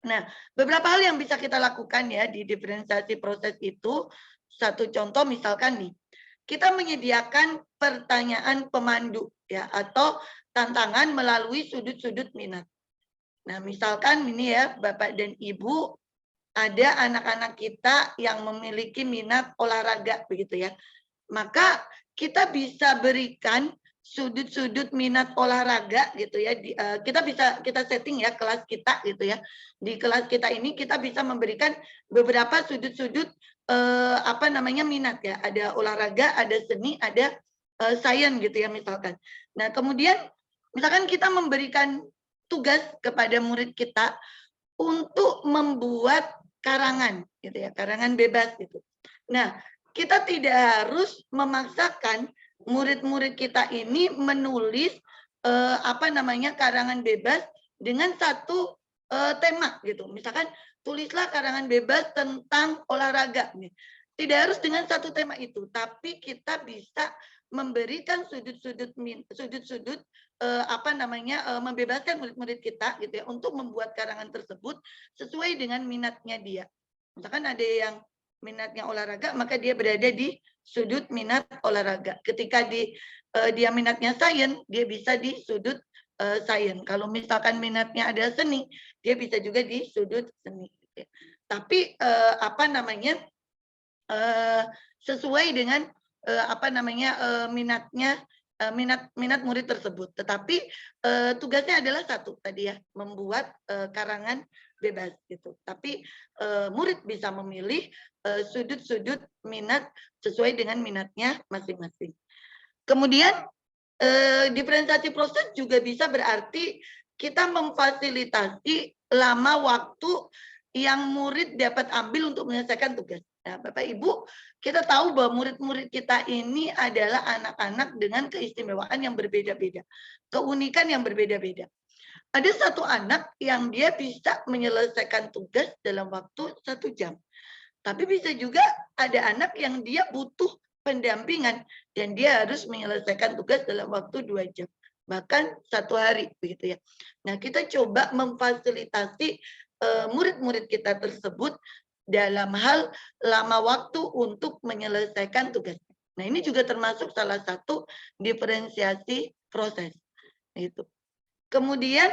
Nah, beberapa hal yang bisa kita lakukan ya di diferensiasi proses itu. Satu contoh misalkan nih, kita menyediakan pertanyaan pemandu ya, atau tantangan melalui sudut-sudut minat. Nah, misalkan ini ya Bapak dan Ibu, ada anak-anak kita yang memiliki minat olahraga begitu ya. Maka kita bisa berikan sudut-sudut minat olahraga gitu ya. Kita setting ya kelas kita gitu ya. Di kelas kita ini kita bisa memberikan beberapa sudut-sudut minat ya. Ada olahraga, ada seni, ada sains gitu ya misalkan. Nah, kemudian misalkan kita memberikan tugas kepada murid kita untuk membuat karangan gitu ya, karangan bebas gitu. Nah, kita tidak harus memaksakan murid-murid kita ini menulis karangan bebas dengan satu tema gitu. Misalkan tulislah karangan bebas tentang olahraga. Tidak harus dengan satu tema itu, tapi kita bisa memberikan sudut-sudut membebaskan murid-murid kita gitu ya untuk membuat karangan tersebut sesuai dengan minatnya dia. Misalkan ada yang minatnya olahraga, maka dia berada di sudut minat olahraga. Ketika dia minatnya sains, dia bisa di sudut sains. Kalau misalkan minatnya ada seni, dia bisa juga di sudut seni. Gitu ya. Tapi sesuai dengan minat murid tersebut. Tetapi tugasnya adalah satu tadi ya, membuat karangan bebas gitu. Tapi murid bisa memilih sudut-sudut minat sesuai dengan minatnya masing-masing. Kemudian diferensiasi proses juga bisa berarti kita memfasilitasi lama waktu yang murid dapat ambil untuk menyelesaikan tugas. Nah, Bapak Ibu, kita tahu bahwa murid-murid kita ini adalah anak-anak dengan keistimewaan yang berbeda-beda, keunikan yang berbeda-beda. Ada satu anak yang dia bisa menyelesaikan tugas dalam waktu 1 jam. Tapi bisa juga ada anak yang dia butuh pendampingan dan dia harus menyelesaikan tugas dalam waktu 2 jam. bahkan 1 hari begitu ya. Nah, kita coba memfasilitasi murid-murid kita tersebut dalam hal lama waktu untuk menyelesaikan tugas. Nah, ini juga termasuk salah satu diferensiasi proses. Itu. Kemudian,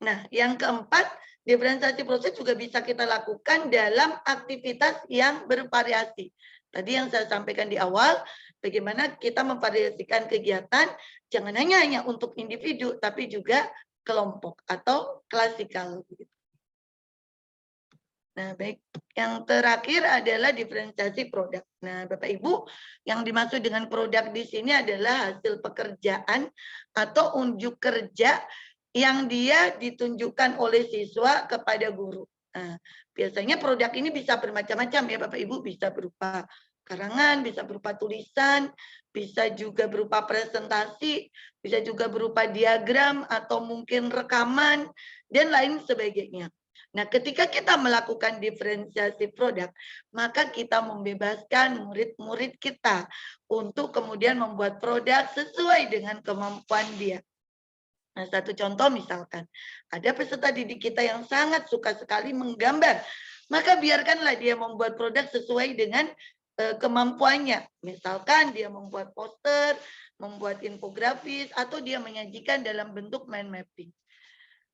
nah yang keempat, diferensiasi proses juga bisa kita lakukan dalam aktivitas yang bervariasi. Tadi yang saya sampaikan di awal, bagaimana kita memvariasikan kegiatan, jangan hanya untuk individu, tapi juga kelompok atau klasikal. Nah, baik. Yang terakhir adalah diferensiasi produk. Nah, Bapak Ibu, yang dimaksud dengan produk di sini adalah hasil pekerjaan atau unjuk kerja yang dia ditunjukkan oleh siswa kepada guru. Nah, biasanya produk ini bisa bermacam-macam ya Bapak Ibu, bisa berupa karangan, bisa berupa tulisan, bisa juga berupa presentasi, bisa juga berupa diagram atau mungkin rekaman, dan lain sebagainya. Nah, ketika kita melakukan diferensiasi produk, maka kita membebaskan murid-murid kita untuk kemudian membuat produk sesuai dengan kemampuan dia. Nah, satu contoh misalkan, ada peserta didik kita yang sangat suka sekali menggambar, maka biarkanlah dia membuat produk sesuai dengan kemampuannya. Misalkan dia membuat poster, membuat infografis, atau dia menyajikan dalam bentuk mind mapping.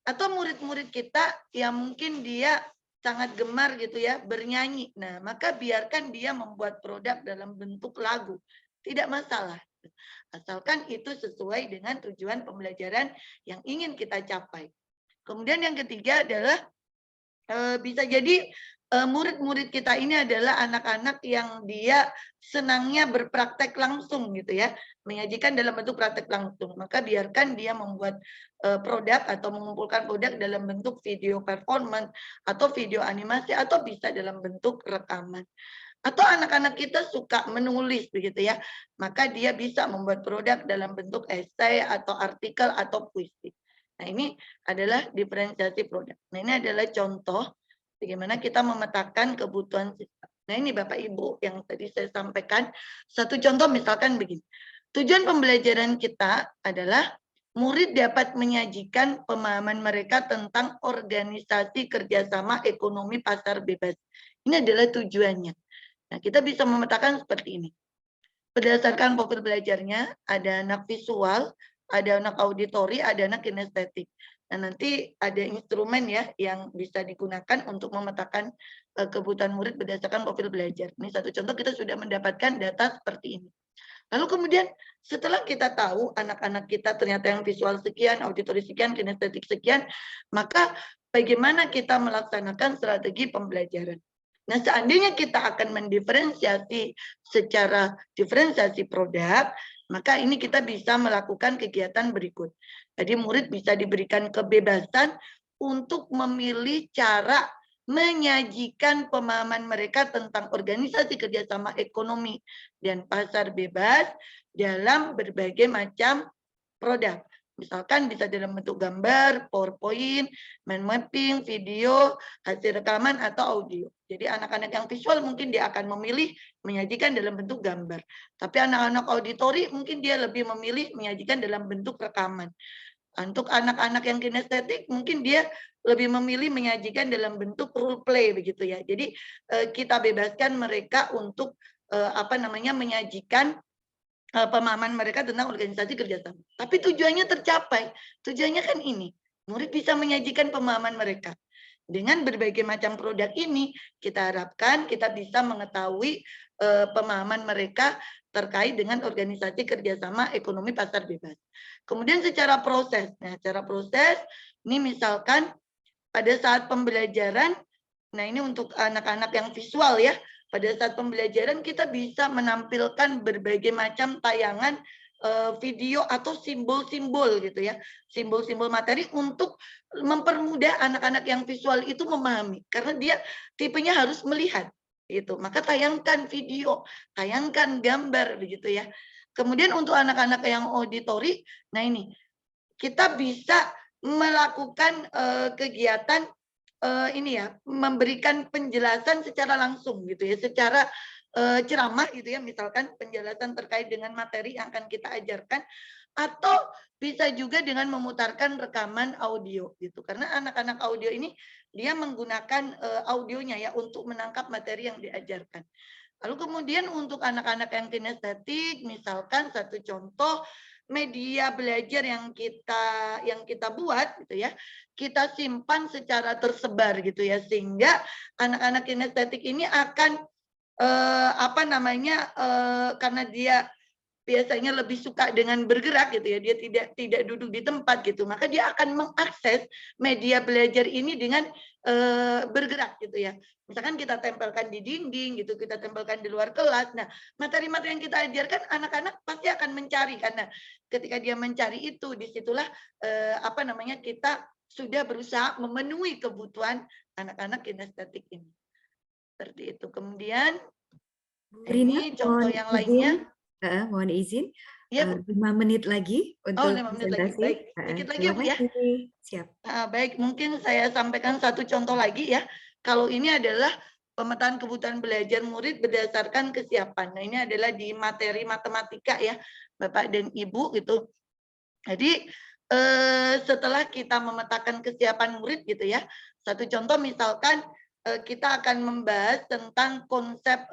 Atau murid-murid kita yang mungkin dia sangat gemar gitu ya bernyanyi. Nah, maka biarkan dia membuat produk dalam bentuk lagu. Tidak masalah. Asalkan itu sesuai dengan tujuan pembelajaran yang ingin kita capai. Kemudian yang ketiga adalah bisa jadi murid-murid kita ini adalah anak-anak yang dia senangnya berpraktek langsung gitu ya, menyajikan dalam bentuk praktek langsung. Maka biarkan dia membuat produk atau mengumpulkan produk dalam bentuk video performance atau video animasi atau bisa dalam bentuk rekaman. Atau anak-anak kita suka menulis begitu ya, maka dia bisa membuat produk dalam bentuk esai atau artikel atau puisi. Nah, ini adalah diferensiasi produk. Nah, ini adalah contoh bagaimana kita memetakan kebutuhan siswa. Nah, ini Bapak Ibu yang tadi saya sampaikan. Satu contoh misalkan begini. Tujuan pembelajaran kita adalah murid dapat menyajikan pemahaman mereka tentang organisasi kerjasama ekonomi pasar bebas. Ini adalah tujuannya. Nah, kita bisa memetakan seperti ini. Berdasarkan profil belajarnya, ada anak visual, ada anak auditori, ada anak kinestetik. Nah, nanti ada instrumen ya yang bisa digunakan untuk memetakan kebutuhan murid berdasarkan profil belajar. Ini satu contoh, kita sudah mendapatkan data seperti ini. Lalu kemudian setelah kita tahu anak-anak kita ternyata yang visual sekian, auditori sekian, kinestetik sekian, maka bagaimana kita melaksanakan strategi pembelajaran. Nah, seandainya kita akan mendiferensiasi secara diferensiasi produk, maka ini kita bisa melakukan kegiatan berikut. Jadi murid bisa diberikan kebebasan untuk memilih cara menyajikan pemahaman mereka tentang organisasi kerjasama ekonomi dan pasar bebas dalam berbagai macam produk. Misalkan bisa dalam bentuk gambar, PowerPoint, mind mapping, video, hasil rekaman, atau audio. Jadi anak-anak yang visual mungkin dia akan memilih menyajikan dalam bentuk gambar. Tapi anak-anak auditori mungkin dia lebih memilih menyajikan dalam bentuk rekaman. Untuk anak-anak yang kinestetik mungkin dia lebih memilih menyajikan dalam bentuk role play begitu ya. Jadi kita bebaskan mereka untuk menyajikan pemahaman mereka tentang organisasi kerjasama. Tapi tujuannya tercapai. Tujuannya kan ini, murid bisa menyajikan pemahaman mereka. Dengan berbagai macam produk ini, kita harapkan kita bisa mengetahui pemahaman mereka terkait dengan organisasi kerjasama ekonomi pasar bebas. Kemudian secara proses, nah secara proses ini misalkan pada saat pembelajaran, nah ini untuk anak-anak yang visual ya, pada saat pembelajaran kita bisa menampilkan berbagai macam tayangan video atau simbol-simbol gitu ya, simbol-simbol materi untuk mempermudah anak-anak yang visual itu memahami, karena dia tipenya harus melihat gitu. Maka tayangkan video, tayangkan gambar begitu ya. Kemudian untuk anak-anak yang auditori, nah ini kita bisa melakukan kegiatan ini ya, memberikan penjelasan secara langsung gitu ya, secara ceramah gitu ya, misalkan penjelasan terkait dengan materi yang akan kita ajarkan, atau bisa juga dengan memutarkan rekaman audio gitu. Karena anak-anak audio ini dia menggunakan audionya ya untuk menangkap materi yang diajarkan. Lalu kemudian untuk anak-anak yang kinestetik, misalkan satu contoh media belajar yang kita buat gitu ya, kita simpan secara tersebar gitu ya, sehingga anak-anak kinestetik ini akan karena dia biasanya lebih suka dengan bergerak gitu ya, dia tidak duduk di tempat gitu, maka dia akan mengakses media belajar ini dengan bergerak gitu ya. Misalkan kita tempelkan di dinding gitu, kita tempelkan di luar kelas. Nah, materi-materi yang kita ajarkan anak-anak pasti akan mencari, karena ketika dia mencari itu, disitulah kita sudah berusaha memenuhi kebutuhan anak-anak kinestetik ini. Seperti itu. Kemudian ini contoh yang lainnya. Mohon izin, Ya, 5 menit lagi untuk 5 menit lagi. presentasi. Baik, sedikit lagi ya Bu ya. Siap. Baik, mungkin saya sampaikan satu contoh lagi ya. Kalau ini adalah pemetaan kebutuhan belajar murid berdasarkan kesiapan. Nah, ini adalah di materi matematika ya, Bapak dan Ibu gitu. Jadi setelah kita memetakan kesiapan murid gitu ya. Satu contoh misalkan kita akan membahas tentang konsep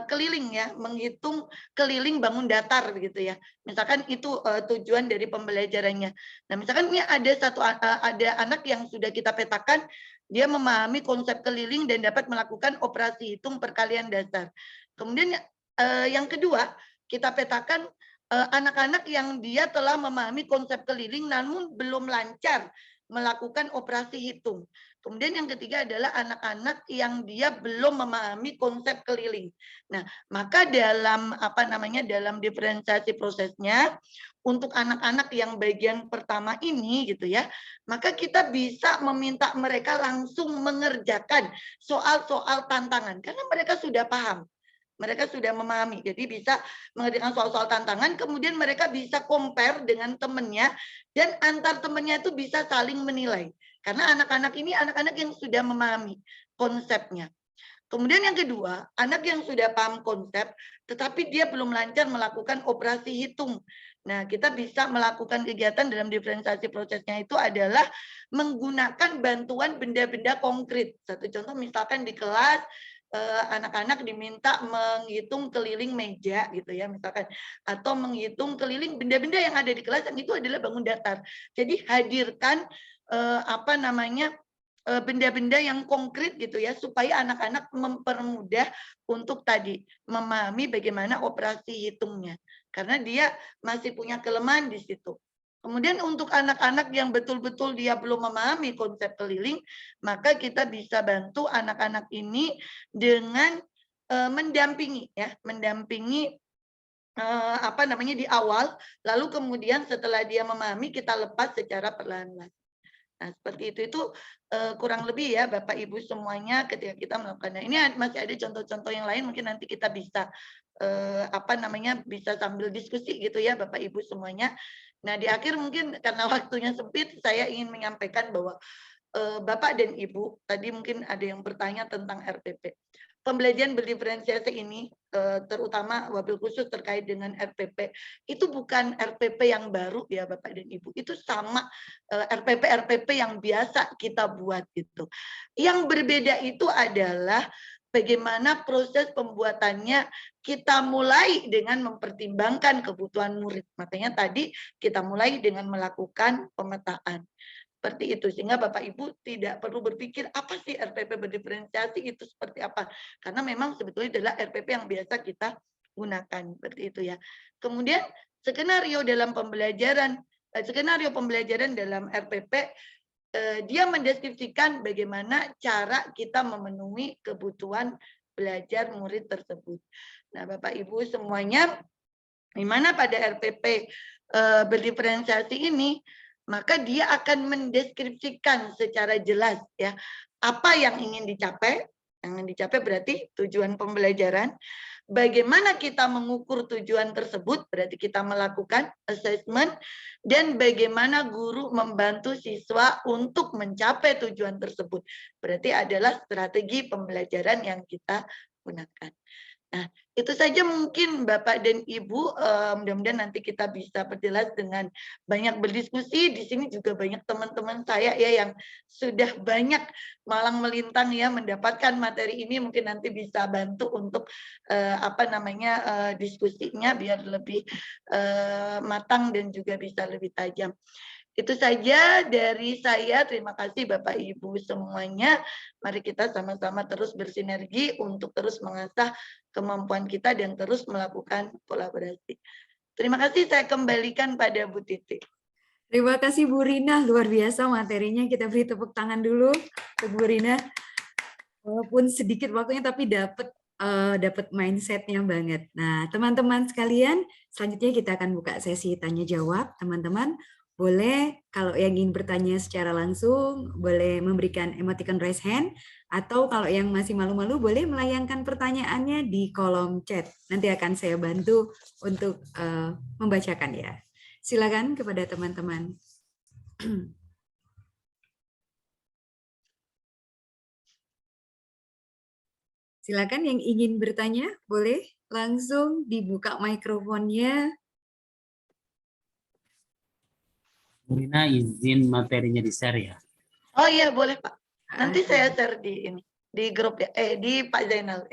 keliling ya, menghitung keliling bangun datar gitu ya. Misalkan itu tujuan dari pembelajarannya. Nah, misalkan ini ada anak yang sudah kita petakan, dia memahami konsep keliling dan dapat melakukan operasi hitung perkalian dasar. Kemudian yang kedua, kita petakan anak-anak yang dia telah memahami konsep keliling namun belum lancar melakukan operasi hitung. Kemudian yang ketiga adalah anak-anak yang dia belum memahami konsep keliling. Nah, maka dalam dalam diferensiasi prosesnya untuk anak-anak yang bagian pertama ini gitu ya, maka kita bisa meminta mereka langsung mengerjakan soal-soal tantangan karena mereka sudah paham. Mereka sudah memahami, jadi bisa mengerjakan soal-soal tantangan, kemudian mereka bisa compare dengan temannya, dan antar temannya itu bisa saling menilai. Karena anak-anak ini anak-anak yang sudah memahami konsepnya. Kemudian yang kedua, anak yang sudah paham konsep, tetapi dia belum lancar melakukan operasi hitung. Nah, kita bisa melakukan kegiatan dalam diferensiasi prosesnya itu adalah menggunakan bantuan benda-benda konkret. Satu contoh misalkan di kelas, anak-anak diminta menghitung keliling meja gitu ya misalkan, atau menghitung keliling benda-benda yang ada di kelas yang itu adalah bangun datar. Jadi hadirkan benda-benda yang konkret gitu ya supaya anak-anak mempermudah untuk tadi memahami bagaimana operasi hitungnya karena dia masih punya kelemahan di situ. Kemudian untuk anak-anak yang betul-betul dia belum memahami konsep keliling, maka kita bisa bantu anak-anak ini dengan mendampingi di awal, lalu kemudian setelah dia memahami kita lepas secara perlahan-lahan. Nah, seperti itu kurang lebih ya Bapak Ibu semuanya ketika kita melakukannya. Ini masih ada contoh-contoh yang lain mungkin nanti kita bisa bisa sambil diskusi gitu ya Bapak Ibu semuanya. Nah, di akhir mungkin karena waktunya sempit, saya ingin menyampaikan bahwa Bapak dan Ibu, tadi mungkin ada yang bertanya tentang RPP. Pembelajaran berdiferensiasi ini, terutama wabil khusus terkait dengan RPP, itu bukan RPP yang baru ya Bapak dan Ibu, itu sama RPP yang biasa kita buat gitu. Yang berbeda itu adalah bagaimana proses pembuatannya kita mulai dengan mempertimbangkan kebutuhan murid. Makanya tadi kita mulai dengan melakukan pemetaan. Seperti itu, sehingga Bapak Ibu tidak perlu berpikir apa sih RPP berdiferensiasi itu seperti apa. Karena memang sebetulnya adalah RPP yang biasa kita gunakan. Seperti itu ya. Kemudian skenario pembelajaran dalam RPP, dia mendeskripsikan bagaimana cara kita memenuhi kebutuhan belajar murid tersebut. Nah, Bapak Ibu semuanya, di mana pada RPP berdiferensiasi ini, maka dia akan mendeskripsikan secara jelas ya apa yang ingin dicapai. Yang dicapai berarti tujuan pembelajaran. Bagaimana kita mengukur tujuan tersebut, berarti kita melakukan assessment, dan bagaimana guru membantu siswa untuk mencapai tujuan tersebut. Berarti adalah strategi pembelajaran yang kita gunakan. Nah, itu saja mungkin Bapak dan Ibu, mudah-mudahan nanti kita bisa perjelas dengan banyak berdiskusi. Di sini juga banyak teman-teman saya ya yang sudah banyak malang melintang ya mendapatkan materi ini, mungkin nanti bisa bantu untuk diskusinya biar lebih matang dan juga bisa lebih tajam. Itu saja dari saya. Terima kasih Bapak Ibu semuanya. Mari kita sama-sama terus bersinergi untuk terus mengasah kemampuan kita dan terus melakukan kolaborasi. Terima kasih, saya kembalikan pada Bu Titi. Terima kasih Bu Rina, luar biasa materinya. Kita beri tepuk tangan dulu untuk Bu Rina. Walaupun sedikit waktunya tapi dapat mindsetnya banget. Nah, teman-teman sekalian, selanjutnya kita akan buka sesi tanya jawab. Teman-teman boleh kalau yang ingin bertanya secara langsung boleh memberikan emoticon raise hand, atau kalau yang masih malu-malu boleh melayangkan pertanyaannya di kolom chat. Nanti akan saya bantu untuk membacakan ya. Silakan kepada teman-teman. Silakan yang ingin bertanya, boleh langsung dibuka mikrofonnya. Bu Rina izin materinya di-share ya? Oh iya, boleh Pak. Nanti saya share di grup ya, di Pak Zainal.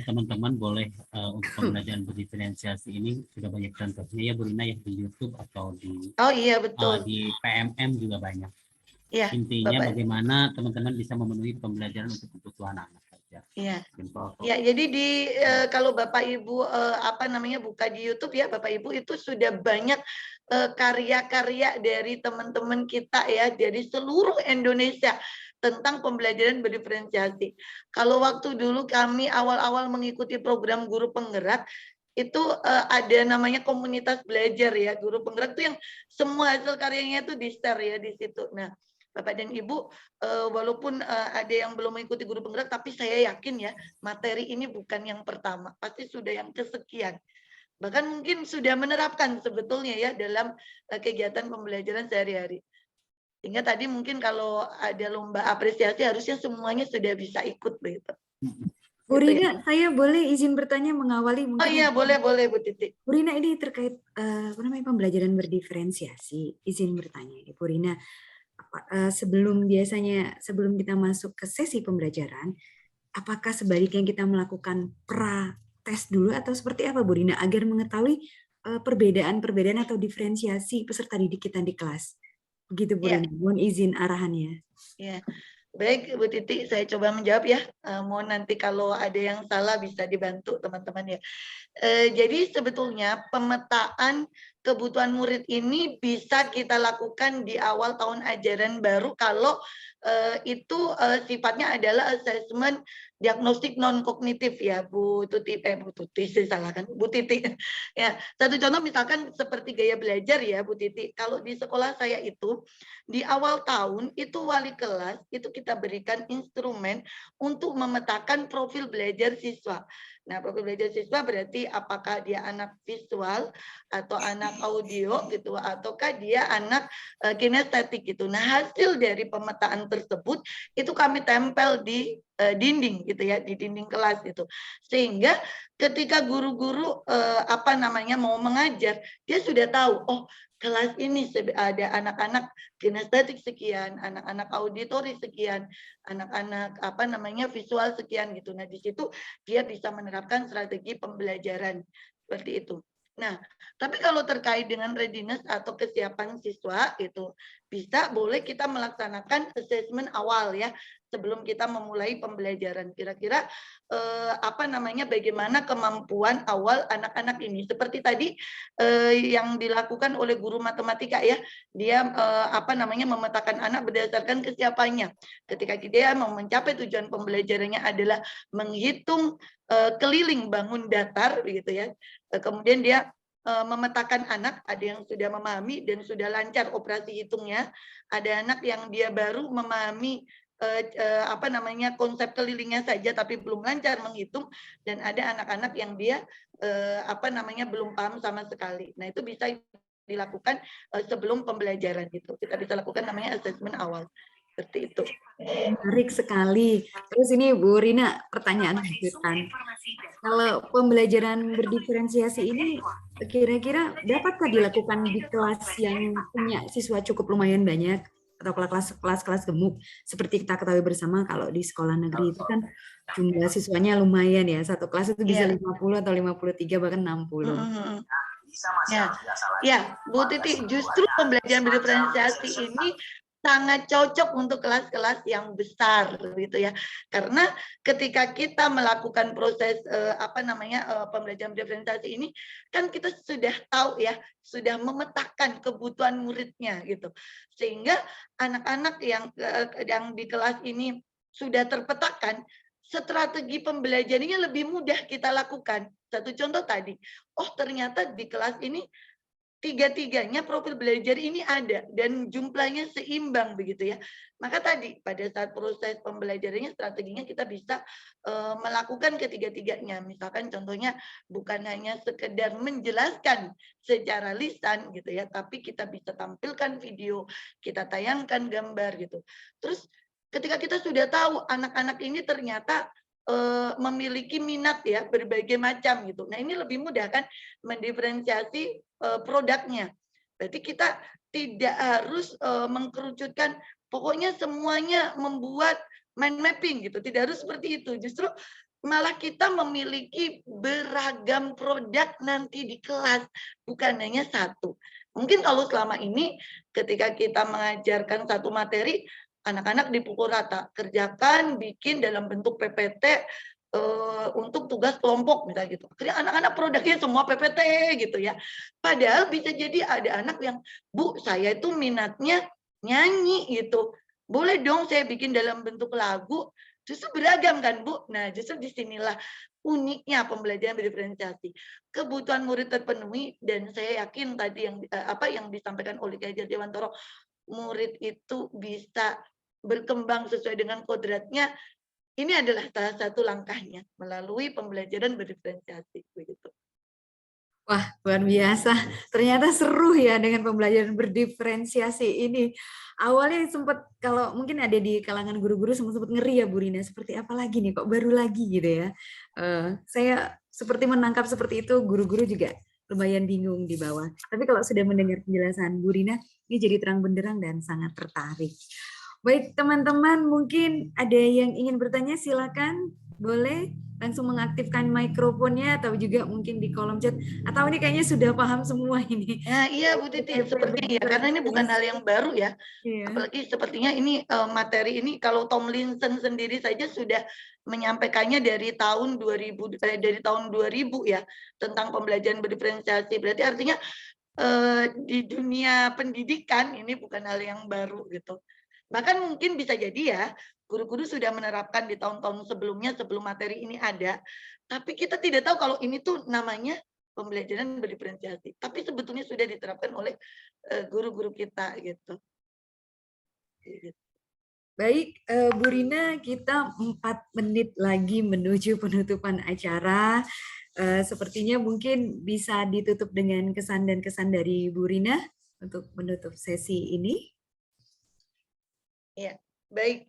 Teman-teman boleh untuk pembelajaran berdiferensiasi ini sudah banyak contohnya ya Bu Rina ya, di YouTube atau di betul. Di PMM juga banyak. Ya, intinya Bapak. Bagaimana teman-teman bisa memenuhi pembelajaran untuk kebutuhan anak saja. Iya. Simple. Ya, jadi kalau Bapak Ibu buka di YouTube ya, Bapak Ibu itu sudah banyak karya-karya dari teman-teman kita ya, dari seluruh Indonesia tentang pembelajaran berdiferensiasi. Kalau waktu dulu kami awal-awal mengikuti program guru penggerak, itu ada namanya komunitas belajar ya, guru penggerak itu yang semua hasil karyanya itu di-share ya di situ. Nah, Bapak dan Ibu, walaupun ada yang belum mengikuti guru penggerak, tapi saya yakin ya materi ini bukan yang pertama, pasti sudah yang kesekian. Bahkan mungkin sudah menerapkan sebetulnya ya dalam kegiatan pembelajaran sehari-hari. Sehingga tadi mungkin kalau ada lomba apresiasi harusnya semuanya sudah bisa ikut begitu. Bu Rina, saya boleh izin bertanya mengawali mungkin? Oh iya, boleh Bu Titi. Bu Rina, ini terkait pembelajaran berdiferensiasi. Izin bertanya, Bu Rina. Sebelum kita masuk ke sesi pembelajaran, apakah sebaliknya kita melakukan pra-tes dulu atau seperti apa Bu Rina agar mengetahui perbedaan-perbedaan atau diferensiasi peserta didik kita di kelas? Begitu Bu Rina, mohon izin arahannya. Ya. Baik Bu Titi, saya coba menjawab ya. Mohon nanti kalau ada yang salah bisa dibantu teman-teman ya. Jadi sebetulnya pemetaan kebutuhan murid ini bisa kita lakukan di awal tahun ajaran baru kalau itu sifatnya adalah asesmen diagnostik non kognitif ya Bu Titi, Bu Titi. Ya, satu contoh misalkan seperti gaya belajar ya Bu Titi. Kalau di sekolah saya itu di awal tahun itu wali kelas itu kita berikan instrumen untuk memetakan profil belajar siswa. Nah, profil belajar siswa berarti apakah dia anak visual atau anak audio gitu, ataukah dia anak kinestetik gitu. Nah, hasil dari pemetaan tersebut itu kami tempel di dinding gitu ya, di dinding kelas itu. Sehingga ketika guru-guru mau mengajar, dia sudah tahu, oh kelas ini ada anak-anak kinestetik sekian, anak-anak auditori sekian, anak-anak visual sekian gitu. Nah, di situ dia bisa menerapkan strategi pembelajaran seperti itu. Nah, tapi kalau terkait dengan readiness atau kesiapan siswa itu boleh kita melaksanakan assessment awal ya sebelum kita memulai pembelajaran. Kira-kira bagaimana kemampuan awal anak-anak ini? Seperti tadi yang dilakukan oleh guru matematika ya, dia memetakan anak berdasarkan kesiapannya. Ketika dia mau mencapai tujuan pembelajarannya adalah menghitung keliling bangun datar begitu ya. Kemudian dia memetakan anak, ada yang sudah memahami dan sudah lancar operasi hitungnya, ada anak yang dia baru memahami konsep kelilingnya saja tapi belum lancar menghitung, dan ada anak-anak yang dia belum paham sama sekali. Nah, itu bisa dilakukan sebelum pembelajaran gitu. Kita bisa lakukan namanya assessment awal. Seperti itu. Menarik sekali. Terus ini Bu Rina, pertanyaan lanjutan. Kalau pembelajaran berdiferensiasi ini kira-kira dapatkah dilakukan di kelas yang punya siswa cukup lumayan banyak atau kelas-kelas gemuk? Seperti kita ketahui bersama kalau di sekolah negeri itu kan jumlah siswanya lumayan ya. Satu kelas itu bisa 50 atau 53 bahkan 60. Ya, Bu Titi, justru pembelajaran berdiferensiasi ini sangat cocok untuk kelas-kelas yang besar gitu ya, karena ketika kita melakukan proses pembelajaran diferensiasi ini kan kita sudah tahu ya, sudah memetakan kebutuhan muridnya gitu, sehingga anak-anak yang di kelas ini sudah terpetakan, strategi pembelajarannya lebih mudah kita lakukan. Satu contoh tadi, oh ternyata di kelas ini tiga-tiganya profil belajar ini ada dan jumlahnya seimbang begitu ya. Maka tadi pada saat proses pembelajarannya strateginya kita bisa melakukan ketiga-tiganya. Misalkan contohnya bukan hanya sekedar menjelaskan secara lisan gitu ya, tapi kita bisa tampilkan video, kita tayangkan gambar gitu. Terus ketika kita sudah tahu anak-anak ini ternyata memiliki minat ya berbagai macam gitu. Nah ini lebih mudah kan mendiferensiasi produknya. Berarti kita tidak harus mengkerucutkan, pokoknya semuanya membuat mind mapping gitu. Tidak harus seperti itu. Justru malah kita memiliki beragam produk nanti di kelas, bukan hanya satu. Mungkin kalau selama ini ketika kita mengajarkan satu materi, anak-anak dipukul rata, kerjakan, bikin dalam bentuk PPT untuk tugas kelompok misalnya gitu. Akhirnya anak-anak produknya semua PPT gitu ya. Padahal bisa jadi ada anak yang, Bu, saya itu minatnya nyanyi gitu. Boleh dong saya bikin dalam bentuk lagu. Justru beragam kan, Bu. Nah, justru disinilah uniknya pembelajaran berdiferensiasi. Kebutuhan murid terpenuhi dan saya yakin tadi yang disampaikan oleh Kiai Dewantoro, murid itu bisa berkembang sesuai dengan kodratnya, ini adalah salah satu langkahnya melalui pembelajaran berdiferensiasi begitu. Wah, luar biasa. Ternyata seru ya dengan pembelajaran berdiferensiasi ini. Awalnya sempat, kalau mungkin ada di kalangan guru-guru sempat ngeri ya Bu Rina, seperti apa lagi nih, kok baru lagi gitu ya. Saya seperti menangkap seperti itu, guru-guru juga lumayan bingung di bawah. Tapi kalau sudah mendengar penjelasan Bu Rina, ini jadi terang benderang dan sangat tertarik. Baik teman-teman, mungkin ada yang ingin bertanya, silakan, boleh langsung mengaktifkan mikrofonnya atau juga mungkin di kolom chat, atau ini kayaknya sudah paham semua ini. Nah iya Bu Titi, sepertinya ya, karena ini bukan hal yang baru ya, apalagi sepertinya ini materi ini kalau Tomlinson sendiri saja sudah menyampaikannya dari tahun 2000 ya, tentang pembelajaran berdiferensiasi. Berarti artinya di dunia pendidikan ini bukan hal yang baru gitu. Bahkan mungkin bisa jadi ya, guru-guru sudah menerapkan di tahun-tahun sebelumnya, sebelum materi ini ada, tapi kita tidak tahu kalau ini tuh namanya pembelajaran berdiferensiasi. Tapi sebetulnya sudah diterapkan oleh guru-guru kita gitu. Baik, Bu Rina, kita 4 menit lagi menuju penutupan acara. Sepertinya mungkin bisa ditutup dengan kesan dan kesan dari Bu Rina untuk menutup sesi ini. Ya, baik.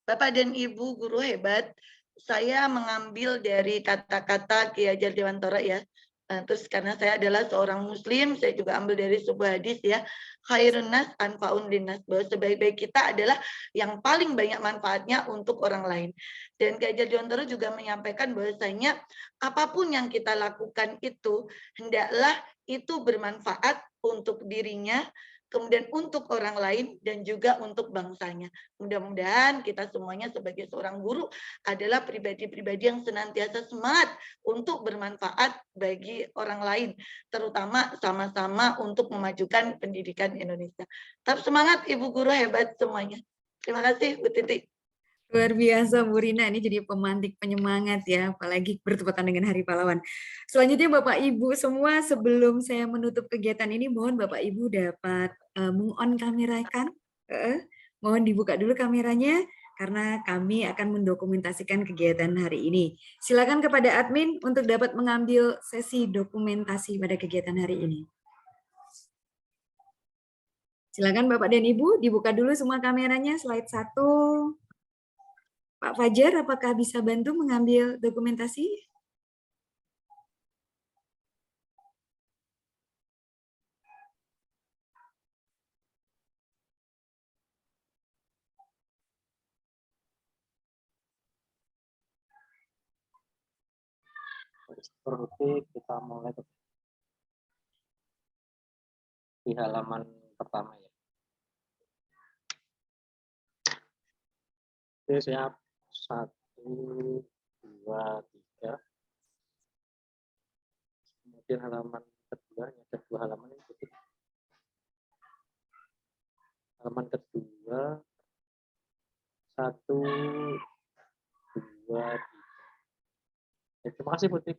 Bapak dan Ibu guru hebat, saya mengambil dari kata-kata Ki Hajar Dewantara ya. Terus karena saya adalah seorang muslim, saya juga ambil dari sebuah hadis ya, khairun nas anfa'un linnas, bahwa sebaik-baik kita adalah yang paling banyak manfaatnya untuk orang lain. Dan Ki Hajar Dewantara juga menyampaikan bahwasanya apapun yang kita lakukan itu hendaklah itu bermanfaat untuk dirinya, kemudian untuk orang lain dan juga untuk bangsanya. Mudah-mudahan kita semuanya sebagai seorang guru adalah pribadi-pribadi yang senantiasa semangat untuk bermanfaat bagi orang lain, terutama sama-sama untuk memajukan pendidikan Indonesia. Tetap semangat Ibu guru hebat semuanya. Terima kasih Bu Titi. Luar biasa Bu Rina, ini jadi pemantik penyemangat ya, apalagi bertepatan dengan Hari Pahlawan. Selanjutnya Bapak Ibu semua, sebelum saya menutup kegiatan ini, mohon Bapak Ibu dapat meng-on kamerakan. Mohon dibuka dulu kameranya, karena kami akan mendokumentasikan kegiatan hari ini. Silakan kepada admin untuk dapat mengambil sesi dokumentasi pada kegiatan hari ini. Silakan Bapak dan Ibu, dibuka dulu semua kameranya, slide 1. Pak Fajar, apakah bisa bantu mengambil dokumentasi? Berarti kita mulai di halaman pertama ya. Oke, siap. 1, 2, 3. Kemudian halaman kedua, ada 2 halaman ini. Halaman kedua, 1, 2, 3. Terima kasih Putri.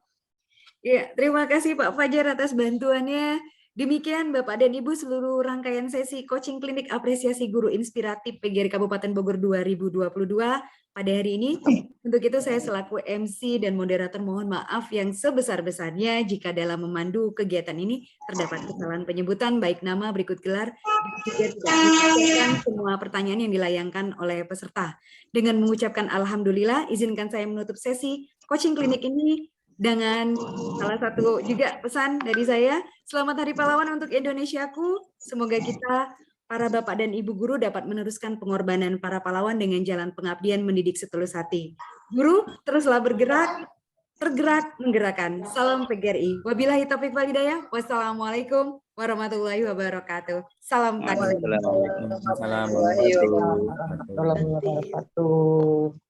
Ya, terima kasih Pak Fajar atas bantuannya. Demikian Bapak dan Ibu seluruh rangkaian sesi coaching klinik apresiasi guru inspiratif PGRI Kabupaten Bogor 2022 pada hari ini. Untuk itu saya selaku MC dan moderator mohon maaf yang sebesar-besarnya jika dalam memandu kegiatan ini terdapat kesalahan penyebutan baik nama berikut gelar dan juga tidak dibacakan semua pertanyaan yang dilayangkan oleh peserta. Dengan mengucapkan alhamdulillah, izinkan saya menutup sesi coaching klinik ini dengan salah satu juga pesan dari saya, selamat Hari Pahlawan untuk Indonesiaku. Semoga kita, para Bapak dan Ibu guru dapat meneruskan pengorbanan para pahlawan dengan jalan pengabdian mendidik setulus hati. Guru, teruslah bergerak, tergerak, menggerakkan. Salam PGRI. Wabillahi taufiq wal hidayah. Wassalamualaikum warahmatullahi wabarakatuh. Salam tadi. Waalaikumsalam warahmatullahi wabarakatuh.